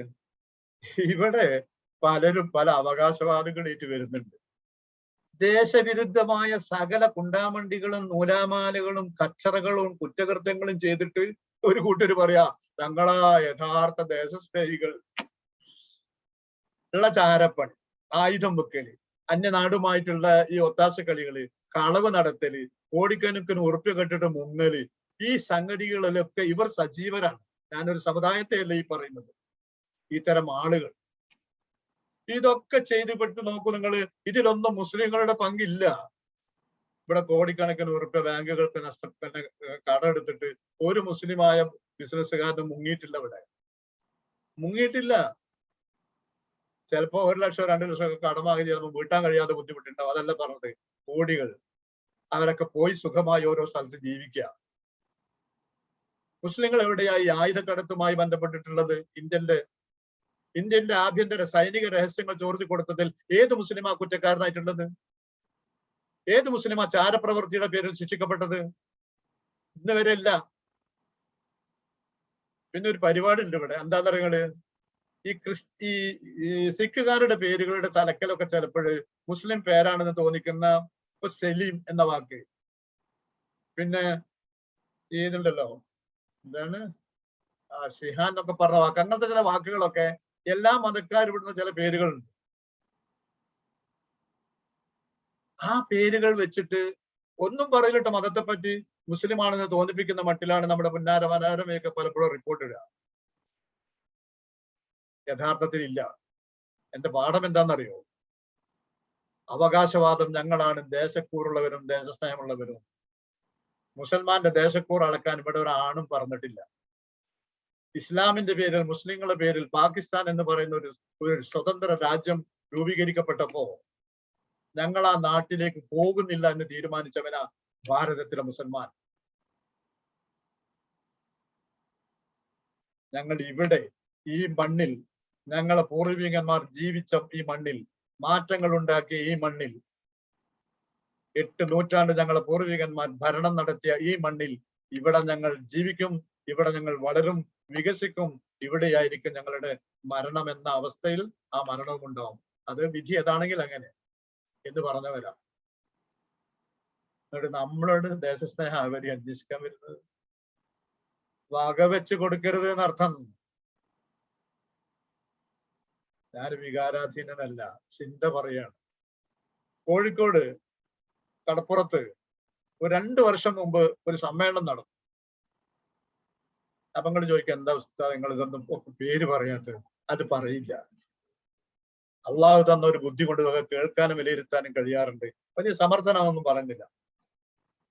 S1: ഇവിടെ പലരും പല അവകാശവാദങ്ങളേറ്റ് വരുന്നുണ്ട്. ദേശവിരുദ്ധമായ സകല കുണ്ടാമണ്ടികളും നൂലാമാലകളും കച്ചറകളും കുറ്റകൃത്യങ്ങളും ചെയ്തിട്ട് ഒരു കൂട്ടര് പറയാ ഞങ്ങളാ യഥാർത്ഥ ദേശസ്നേഹികൾ. ഉള്ള ചാരപ്പണി, ആയുധം വെക്കല്, അന്യനാടുമായിട്ടുള്ള ഈ ഒത്താശക്കളികള്, കളവ് നടത്തല്, കോടിക്കണക്കിന് ഉറുപ്പ്യ കെട്ടിട്ട് മുങ്ങല്, ഈ സംഗതികളിലൊക്കെ ഇവർ സജീവരാണ്. ഞാനൊരു സമുദായത്തെയല്ല ഈ പറയുന്നത്, ഇത്തരം ആളുകൾ ഇതൊക്കെ ചെയ്തുപെട്ട് നോക്കൂ നിങ്ങൾ. ഇതിലൊന്നും മുസ്ലിങ്ങളുടെ പങ്കില്ല. ഇവിടെ കോടിക്കണക്കിന് ഉറുപ്പ്യ ബാങ്കുകൾക്ക് കടമെടുത്തിട്ട് ഒരു മുസ്ലിമായ ബിസിനസ്സുകാരനും മുങ്ങിയിട്ടില്ല. ഇവിടെ മുങ്ങിയിട്ടില്ല. ചിലപ്പോ 1 ലക്ഷം 2 ലക്ഷം ഒക്കെ കടമാകി ചിലപ്പോൾ വീട്ടാൻ കഴിയാതെ ബുദ്ധിമുട്ടുണ്ടാവും. അതല്ല പറഞ്ഞത്. കോടികൾ അവരൊക്കെ പോയി സുഖമായി ഓരോ സ്ഥലത്ത് ജീവിക്കുക. മുസ്ലിങ്ങൾ എവിടെയായി ആയുധക്കടത്തുമായി ബന്ധപ്പെട്ടിട്ടുള്ളത്? ഇന്ത്യന്റെ ആഭ്യന്തര സൈനിക രഹസ്യങ്ങൾ ചോർത്തി കൊടുത്തതിൽ ഏത് മുസ്ലിമാ കുറ്റക്കാരനായിട്ടുള്ളത്? ഏത് മുസ്ലിമാ ചാരപ്രവൃത്തിയുടെ പേരിൽ ശിക്ഷിക്കപ്പെട്ടത്? ഇന്ന് വരെ ഇല്ല. പിന്നെ ഒരു പരിപാടി ഉണ്ട് ഇവിടെ. എന്താ പറയുക, ഈ സിഖുകാരുടെ പേരുകളുടെ തലക്കലൊക്കെ ചിലപ്പോഴ് മുസ്ലിം പേരാണെന്ന് തോന്നിക്കുന്ന സലീം എന്ന വാക്ക്, പിന്നെ ഇതുണ്ടല്ലോ എന്താണ് ഷിഹാൻ എന്നൊക്കെ പറഞ്ഞ വാക്ക്, അങ്ങനത്തെ ചില വാക്കുകളൊക്കെ എല്ലാ മതക്കാരും ഇവിടുന്ന ചില പേരുകളുണ്ട്. ആ പേരുകൾ വെച്ചിട്ട് ഒന്നും പറയില്ലട്ടോ മതത്തെ പറ്റി. മുസ്ലിം ആണെന്ന് തോന്നിപ്പിക്കുന്ന മട്ടിലാണ് നമ്മുടെ പുന്നാര മനോരമയൊക്കെ പലപ്പോഴും റിപ്പോർട്ട് ഇടുക. യഥാർത്ഥത്തിൽ ഇല്ല. എന്റെ പാഠം എന്താണെന്നറിയോ? അവകാശവാദം ഞങ്ങളാണ് ദേശക്കൂറുള്ളവരും ദേശസ്നേഹമുള്ളവരും. മുസൽമാന്റെ ദേശക്കൂർ അളക്കാൻ ഇവിടെ ഒരാണും പറഞ്ഞിട്ടില്ല. ഇസ്ലാമിന്റെ പേരിൽ, മുസ്ലിങ്ങളുടെ പേരിൽ പാകിസ്ഥാൻ എന്ന് പറയുന്ന ഒരു സ്വതന്ത്ര രാജ്യം രൂപീകരിക്കപ്പെട്ടപ്പോ ഞങ്ങൾ ആ നാട്ടിലേക്ക് പോകുന്നില്ല എന്ന് തീരുമാനിച്ചവനാ ഭാരതത്തിലെ മുസൽമാൻ. ഞങ്ങൾ ഇവിടെ ഈ മണ്ണിൽ, ഞങ്ങളെ പൂർവികന്മാർ ജീവിച്ച ഈ മണ്ണിൽ, മാറ്റങ്ങൾ ഉണ്ടാക്കിയ ഈ മണ്ണിൽ, 8 നൂറ്റാണ്ട് ഞങ്ങളെ പൂർവികന്മാർ ഭരണം നടത്തിയ ഈ മണ്ണിൽ ഇവിടെ ഞങ്ങൾ ജീവിക്കും, ഇവിടെ ഞങ്ങൾ വളരും, വികസിക്കും, ഇവിടെയായിരിക്കും ഞങ്ങളുടെ മരണം എന്ന അവസ്ഥയിൽ ആ മരണവും ഉണ്ടാവും. അത് വിധി ഏതാണെങ്കിൽ അങ്ങനെ എന്ന് പറഞ്ഞവരാ. എന്നിട്ട് നമ്മളോട് ദേശസ്നേഹം അവരെ അന്വേഷിക്കാൻ വരുന്നത്. വകവെച്ച് കൊടുക്കരുത് എന്നർത്ഥം. ഞാൻ വികാരാധീനനല്ല, ചിന്ത പറയാണ്. കോഴിക്കോട് കടപ്പുറത്ത് ഒരു 2 വർഷം മുമ്പ് ഒരു സമ്മേളനം നടന്നു. അപ്പൊ നിങ്ങൾ ചോദിക്കുക, എന്താ അവസ്ഥ, നിങ്ങൾ ഇതൊന്നും പേര് പറയാത്തത്? അത് പറയില്ല. അള്ളാഹു തന്ന ഒരു ബുദ്ധി കൊണ്ട് കേൾക്കാനും വിലയിരുത്താനും കഴിയാറുണ്ട്. വലിയ സമർത്ഥനമൊന്നും പറയുന്നില്ല.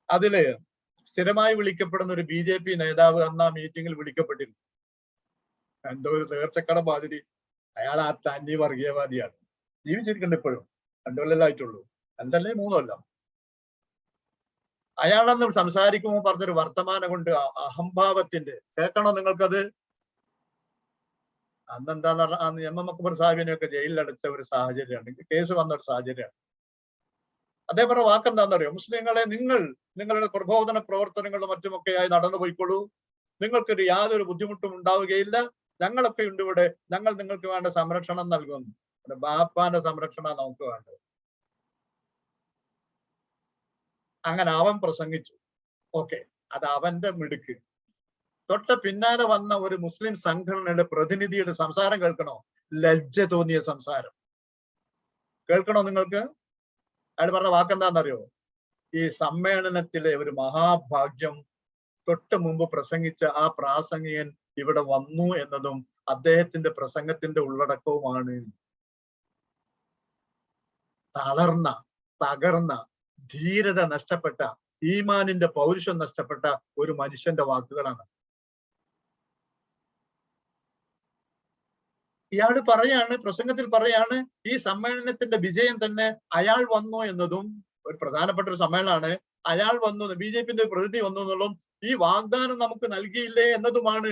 S1: അതില് സ്ഥിരമായി വിളിക്കപ്പെടുന്ന ഒരു BJP നേതാവ് അന്ന് ആ മീറ്റിംഗിൽ വിളിക്കപ്പെട്ടിരുന്നു. എന്തോ ഒരു നേർച്ചക്കട മാതിരി. അയാൾ ആ തന്നി വർഗീയവാദിയാണ്. ജീവിച്ചിരിക്കുന്നുണ്ട് ഇപ്പോഴും. 2 കൊല്ലമായിട്ടുള്ളൂ, 2 അല്ലേ 3 കൊല്ലം. അയാളന്ന് സംസാരിക്കുമ്പോൾ പറഞ്ഞൊരു വർത്തമാനം കൊണ്ട് അഹംഭാവത്തിന്റെ, കേൾക്കണോ നിങ്ങൾക്കത്? അന്നെന്താന്ന് പറഞ്ഞാൽ അന്ന് എം എം അക്ബർ സാഹിബിനെയൊക്കെ ജയിലിലടച്ച ഒരു സാഹചര്യമാണ്, കേസ് വന്ന ഒരു സാഹചര്യമാണ്. അദ്ദേഹം പറഞ്ഞ വാക്കെന്താണെന്നറിയോ? മുസ്ലിങ്ങളെ, നിങ്ങളുടെ പ്രബോധന പ്രവർത്തനങ്ങളും മറ്റുമൊക്കെയായി നടന്നു പോയിക്കൊള്ളൂ, നിങ്ങൾക്കൊരു യാതൊരു ബുദ്ധിമുട്ടും ഉണ്ടാവുകയില്ല, ഞങ്ങളൊക്കെ ഉണ്ട് ഇവിടെ, ഞങ്ങൾ നിങ്ങൾക്ക് വേണ്ട സംരക്ഷണം നൽകുന്നു. ബാപ്പാന്റെ സംരക്ഷണം നമുക്ക് വേണ്ടത്. അങ്ങനെ അവൻ പ്രസംഗിച്ചു. ഓക്കെ, അത് അവന്റെ മിടുക്ക്. തൊട്ട പിന്നാലെ വന്ന ഒരു മുസ്ലിം സംഘടനയുടെ പ്രതിനിധിയുടെ സംസാരം കേൾക്കണോ? ലജ്ജ തോന്നിയ സംസാരം കേൾക്കണോ നിങ്ങൾക്ക്? അയാൾ പറഞ്ഞ വാക്കെന്താണെന്നറിയോ? ഈ സമ്മേളനത്തിലെ ഒരു മഹാഭാഗ്യം, തൊട്ട് മുമ്പ് പ്രസംഗിച്ച ആ പ്രാസംഗികൻ ഇവിടെ വന്നു എന്നതും അദ്ദേഹത്തിന്റെ പ്രസംഗത്തിന്റെ ഉള്ളടക്കവുമാണ്. തകർന്ന, ധീരത നഷ്ടപ്പെട്ട, ഈമാനിന്റെ പൗരുഷം നഷ്ടപ്പെട്ട ഒരു മനുഷ്യന്റെ വാക്കുകളാണ്. ഇയാള് പറയാണ്, പ്രസംഗത്തിൽ പറയാണ്, ഈ സമ്മേളനത്തിന്റെ വിജയം തന്നെ അയാൾ വന്നു എന്നതും, ഒരു പ്രധാനപ്പെട്ട ഒരു സമ്മേളനമാണ്, അയാൾ വന്നു, BJPന്റെ പ്രതിനിധി വന്നു എന്നുള്ളതും ഈ വാഗ്ദാനം നമുക്ക് നൽകിയില്ലേ എന്നതുമാണ്.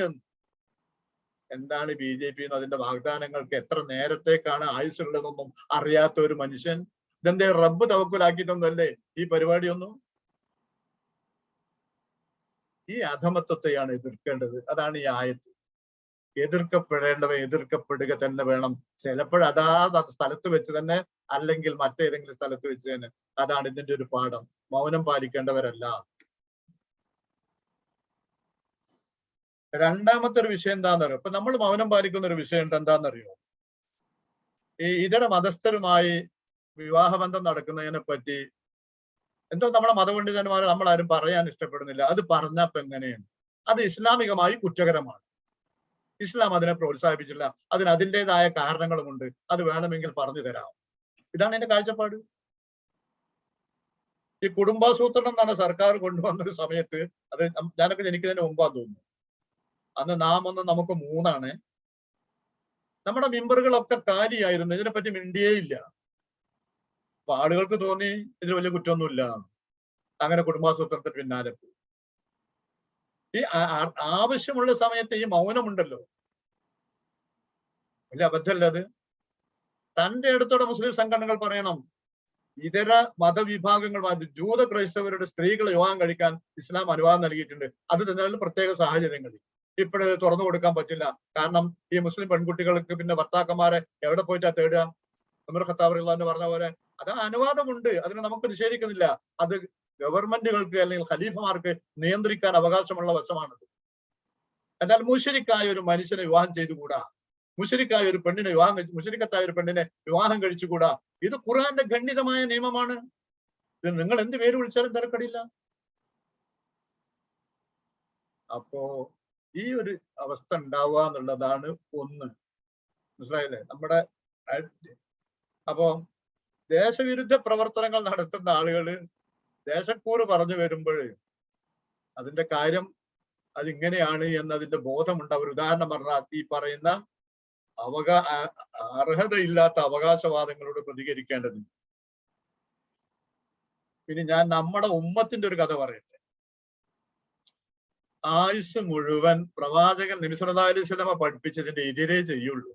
S1: എന്താണ് BJP എന്ന്, അതിന്റെ വാഗ്ദാനങ്ങൾക്ക് എത്ര നേരത്തേക്കാണ് ആയുസ്സുള്ളതെന്നൊന്നും അറിയാത്ത ഒരു മനുഷ്യൻ. ഇതെന്തേ റബ്ബ് തവക്കുലാക്കിയിട്ടൊന്നുമല്ലേ ഈ പരിപാടിയൊന്നും? ഈ അധമത്വത്തെയാണ് എതിർക്കേണ്ടത്. അതാണ് ഈ ആയത്ത്. എതിർക്കപ്പെടേണ്ടവ എതിർക്കപ്പെടുക തന്നെ വേണം. ചിലപ്പോൾ സ്ഥലത്ത് വെച്ച് തന്നെ, അല്ലെങ്കിൽ മറ്റേതെങ്കിലും സ്ഥലത്ത് വെച്ച് തന്നെ. അതാണ് ഇതിന്റെ ഒരു പാഠം. മൗനം പാലിക്കേണ്ടവരല്ല. രണ്ടാമത്തെ ഒരു വിഷയം എന്താണെന്നറിയോ? ഇപ്പൊ നമ്മൾ മൗനം പാലിക്കുന്ന ഒരു വിഷയം എന്താണെന്നറിയോ? ഈ ഇതര മതസ്ഥരുമായി വിവാഹബന്ധം നടക്കുന്നതിനെ പറ്റി എന്തോ നമ്മളെ മതപണ്ഡിതന്മാർ നമ്മളാരും പറയാൻ ഇഷ്ടപ്പെടുന്നില്ല. അത് പറഞ്ഞപ്പോ എങ്ങനെയാണ്? അത് ഇസ്ലാമികമായി കുറ്റകരമാണ്. ഇസ്ലാം അതിനെ പ്രോത്സാഹിപ്പിച്ചില്ല. അതിന് അതിൻ്റെതായ കാരണങ്ങളുമുണ്ട്. അത് വേണമെങ്കിൽ പറഞ്ഞു തരാം. ഇതാണ് എന്റെ കാഴ്ചപ്പാട്. ഈ കുടുംബാസൂത്രണം എന്നാണ് സർക്കാർ കൊണ്ടുവന്നൊരു സമയത്ത്, അത് ഞാനൊക്കെ ജനിക്കുന്നതിന് മുമ്പാന്ന് തോന്നുന്നു. അന്ന് നമുക്ക് 3 നമ്മുടെ മെമ്പറുകളൊക്കെ കാലിയായിരുന്നു. ഇതിനെപ്പറ്റി മിണ്ടിയേ ഇല്ല. അപ്പൊ ആളുകൾക്ക് തോന്നി ഇതിൽ വലിയ കുറ്റമൊന്നുമില്ല. അങ്ങനെ കുടുംബാസൂത്രത്തിന് പിന്നാലെ പോയി. ഈ ആവശ്യമുള്ള സമയത്ത് ഈ മൗനമുണ്ടല്ലോ, വലിയ അബദ്ധമല്ല അത്? തന്റെ അടുത്തോടെ മുസ്ലിം സംഘടനകൾ പറയണം, ഇതര മതവിഭാഗങ്ങൾ, ജൂത ക്രൈസ്തവരുടെ സ്ത്രീകളെ വിവാഹം കഴിക്കാൻ ഇസ്ലാം അനുവാദം നൽകിയിട്ടുണ്ട്. അത് തന്നെ പ്രത്യേക സാഹചര്യങ്ങളിൽ. ഇപ്പോഴ് തുറന്നു കൊടുക്കാൻ പറ്റില്ല. കാരണം ഈ മുസ്ലിം പെൺകുട്ടികൾക്ക് പിന്നെ ഭർത്താക്കന്മാരെ എവിടെ പോയിട്ടാ തേടുക? ഉമർ ഖത്താബ് റളിയല്ലാഹു അൻഹു പറഞ്ഞ പോലെ അത് അനുവാദമുണ്ട്, അതിനെ നമുക്ക് നിഷേധിക്കുന്നില്ല. അത് ഗവൺമെന്റുകൾക്ക് അല്ലെങ്കിൽ ഖലീഫമാർക്ക് നിയന്ത്രിക്കാൻ അവകാശമുള്ള വശമാണത്. എന്നാൽ മുശ്രിക്കായ ഒരു മനുഷ്യനെ വിവാഹം ചെയ്തുകൂടാ, മുശ്രിക്കായ ഒരു പെണ്ണിനെ മുശ്രിക്കത്തായ ഒരു പെണ്ണിനെ വിവാഹം കഴിച്ചുകൂടാ. ഇത് ഖുർആന്റെ ഖണ്ഡിതമായ നിയമമാണ്. ഇത് നിങ്ങൾ എന്ത് പേര് വിളിച്ചാലും തിരക്കടില്ല. അപ്പോ ഈ ഒരു അവസ്ഥ ഉണ്ടാവുക എന്നുള്ളതാണ് ഒന്ന്. മനസ്സിലായില്ലേ? നമ്മുടെ അപ്പോ ദേശവിരുദ്ധ പ്രവർത്തനങ്ങൾ നടത്തുന്ന ആളുകള് ദേശക്കൂറ് പറഞ്ഞു വരുമ്പോൾ അതിന്റെ കാര്യം അതിങ്ങനെയാണ് എന്നതിന്റെ ബോധമുണ്ട്. അവർ ഉദാഹരണം പറഞ്ഞാൽ ഈ പറയുന്ന അർഹതയില്ലാത്ത അവകാശവാദങ്ങളോട് പ്രതികരിക്കേണ്ടതുണ്ട്. ഇനി ഞാൻ നമ്മുടെ ഉമ്മത്തിന്റെ ഒരു കഥ പറയട്ടെ. ആയുസ് മുഴുവൻ പ്രവാചകൻ നബി സല്ലല്ലാഹു അലൈഹി വസല്ലമ പഠിപ്പിച്ചതിന്റെ എതിരേ ചെയ്യുള്ളൂ.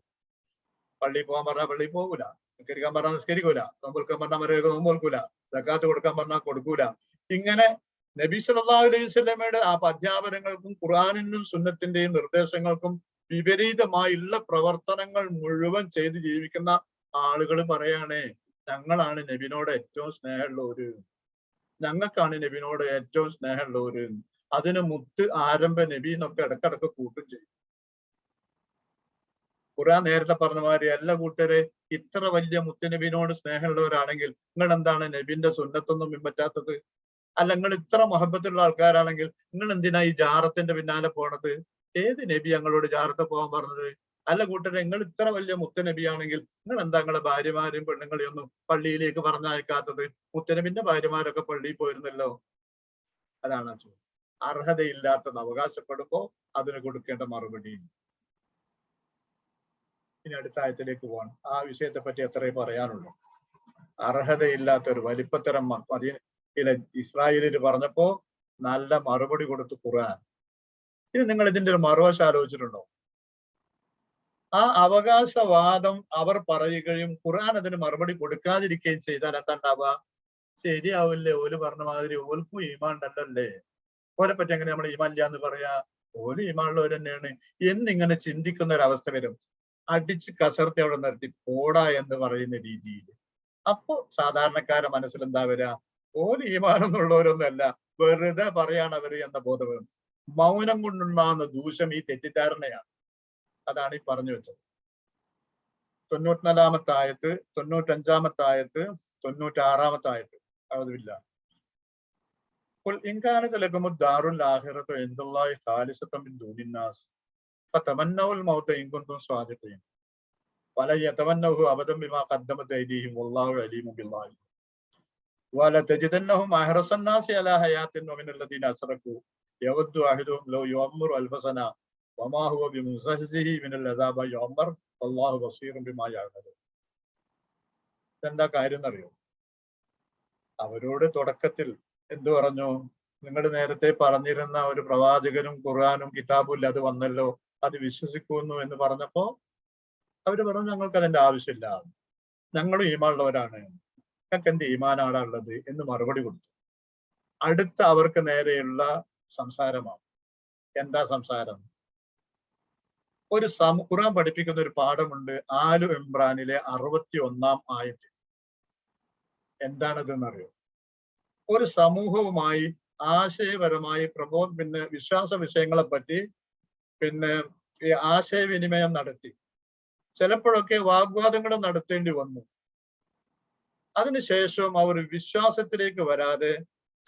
S1: പള്ളിയിൽ പോകാൻ പറഞ്ഞാൽ പള്ളിയിൽ പോകൂല, നിസ്കരിക്കാൻ പറഞ്ഞാൽ നിസ്കരിക്കൂല, നോമ്പൊൽക്കാൻ പറഞ്ഞാൽ നോമ്പൊൽക്കൂല, സക്കാത്ത് കൊടുക്കാൻ പറഞ്ഞാൽ കൊടുക്കൂല. ഇങ്ങനെ നബി സല്ലല്ലാഹു അലൈഹി വസല്ലമയുടെ ആ അധ്യാപനങ്ങൾക്കും ഖുർആനിനും സുന്നത്തിന്റെയും നിർദ്ദേശങ്ങൾക്കും വിപരീതമായുള്ള പ്രവർത്തനങ്ങൾ മുഴുവൻ ചെയ്ത് ജീവിക്കുന്ന ആളുകൾ പറയാണ്, ഞങ്ങളാണ് നബിനോട് ഏറ്റവും സ്നേഹമുള്ളവര്, ഞങ്ങൾക്കാണ് നബിനോട് ഏറ്റവും സ്നേഹമുള്ളവര്. അതിന് മുത്ത് ആരംഭ നബി എന്നൊക്കെ ഇടക്കിടക്ക് കൂട്ടും ചെയ്യും. ഖുർആൻ നേരത്തെ പറഞ്ഞ മാതിരി അല്ല കൂട്ടരെ, ഇത്ര വലിയ മുത്തുനബിനോട് സ്നേഹമുള്ളവരാണെങ്കിൽ നിങ്ങൾ എന്താണ് നബിന്റെ സുന്നത്തൊന്നും പിൻപറ്റാത്തത്? അല്ല, നിങ്ങൾ ഇത്ര മഹബത്തുള്ള ആൾക്കാരാണെങ്കിൽ നിങ്ങൾ എന്തിനാ ഈ ജാറത്തിന്റെ പിന്നാലെ പോണത്? ഏത് നബി ഞങ്ങളോട് ജാറത്ത് പോകാൻ പറഞ്ഞത്? അല്ല കൂട്ടരെ, നിങ്ങൾ ഇത്ര വലിയ മുത്തനബിയാണെങ്കിൽ നിങ്ങൾ എന്താ നിങ്ങളെ ഭാര്യമാരെയും പെണ്ണുങ്ങളെയും ഒന്നും പള്ളിയിലേക്ക് പറഞ്ഞയക്കാത്തത്? മുത്തനബിന്റെ ഭാര്യമാരൊക്കെ പള്ളിയിൽ പോയിരുന്നല്ലോ. അതാണ് ചോദ്യം. അർഹതയില്ലാത്തത് അവകാശപ്പെടുമ്പോ അതിന് കൊടുക്കേണ്ട മറുപടി. ഇനി അടുത്ത ആയത്തിലേക്ക് പോകണം. ആ വിഷയത്തെ പറ്റി എത്രയും പറയാനുള്ളൂ. അർഹതയില്ലാത്ത ഒരു വലിപ്പത്തരം ഇസ്രായേലിൽ പറഞ്ഞപ്പോ നല്ല മറുപടി കൊടുത്തു ഖുർആൻ. ഇനി നിങ്ങൾ ഇതിന്റെ ഒരു മറുവശം ആലോചിച്ചിട്ടുണ്ടോ? ആ അവകാശവാദം അവർ പറയുകയും ഖുർആൻ അതിന് മറുപടി കൊടുക്കാതിരിക്കുകയും ചെയ്താൽ എന്താണ്ടാവുക? ശരിയാവില്ലേ? ഓല് പറഞ്ഞ മാതിരി ഓൽക്കും ഈമാൻ ഉണ്ടല്ലേ, ഓലെ പറ്റി എങ്ങനെ നമ്മൾ ഈമാൻ ഇല്ല എന്ന് പറയാ? ഓല് ഈമാനുള്ളവർ തന്നെയാണ് എന്നിങ്ങനെ ചിന്തിക്കുന്ന ഒരു അവസ്ഥ വരും. അടിച്ച് കസർത്തി അവിടെ നിർത്തി പോടാ എന്ന് പറയുന്ന രീതിയിൽ. അപ്പോ സാധാരണക്കാരെ മനസ്സിൽ എന്താ വരിക? ഓല് ഈമാനൊന്നുള്ളവരൊന്നുമല്ല, വെറുതെ പറയാണ് അവര് എന്ന ബോധം വരും. മൗനം കൊണ്ടുണ്ടാകുന്ന ദൂഷം ഈ തെറ്റിദ്ധാരണയാണ്. അതാണ് ഈ പറഞ്ഞു വെച്ചത്. 94-ാമത്തെ ആയത്ത്, 95-ാമത്തെ ആയത്ത്, 96-ാമത്തെ ആയത്ത്. അതുമില്ല. إن كانت لكم الدار الآخرة عند الله خالصة من دون الناس فتمنوا الموت إن كنتم صادقين ولا يتمنوه أبدا بما قدمت أيديهم والله عليم بالظالمين ولتجدنهم أحرص الناس على حياة ومن الذين أشركوا يود أحدهم لو يعمر 1000 سنة وما هو بمزحزحه من العذاب يعمر والله بصير بما يعملون. എന്താ കാര്യം എന്നറിയോ? അവരോട് തുടക്കത്തിൽ എന്തു പറഞ്ഞു? നിങ്ങൾ നേരത്തെ പറഞ്ഞിരുന്ന ഒരു പ്രവാചകനും ഖുർആനും കിതാബും ഇല്ല, അത് വന്നല്ലോ, അത് വിശ്വസിക്കുന്നു എന്ന് പറഞ്ഞപ്പോ അവര് പറഞ്ഞു ഞങ്ങൾക്ക് അതിന്റെ ആവശ്യമില്ല, ഞങ്ങളും ഈമാനുള്ളവരാണ്, ഞങ്ങൾക്ക് എന്ത് ഈമാനാണ് ഉള്ളത് എന്ന് മറുപടി കൊടുത്തു. അടുത്ത അവർക്ക് നേരെയുള്ള സംസാരമാണ്. എന്താ സംസാരം? ഒരു ഖുർആൻ പഠിപ്പിക്കുന്ന ഒരു പാഠമുണ്ട് ആലു ഇമ്രാനിലെ 61-ാം ആയത്ത്. എന്താണതെന്നറിയോ? ഒരു സമൂഹവുമായി ആശയപരമായി വിശ്വാസ വിഷയങ്ങളെ പറ്റി ആശയവിനിമയം നടത്തി. ചിലപ്പോഴൊക്കെ വാഗ്വാദങ്ങൾ നടത്തേണ്ടി വന്നു. അതിനുശേഷം അവർ വിശ്വാസത്തിലേക്ക് വരാതെ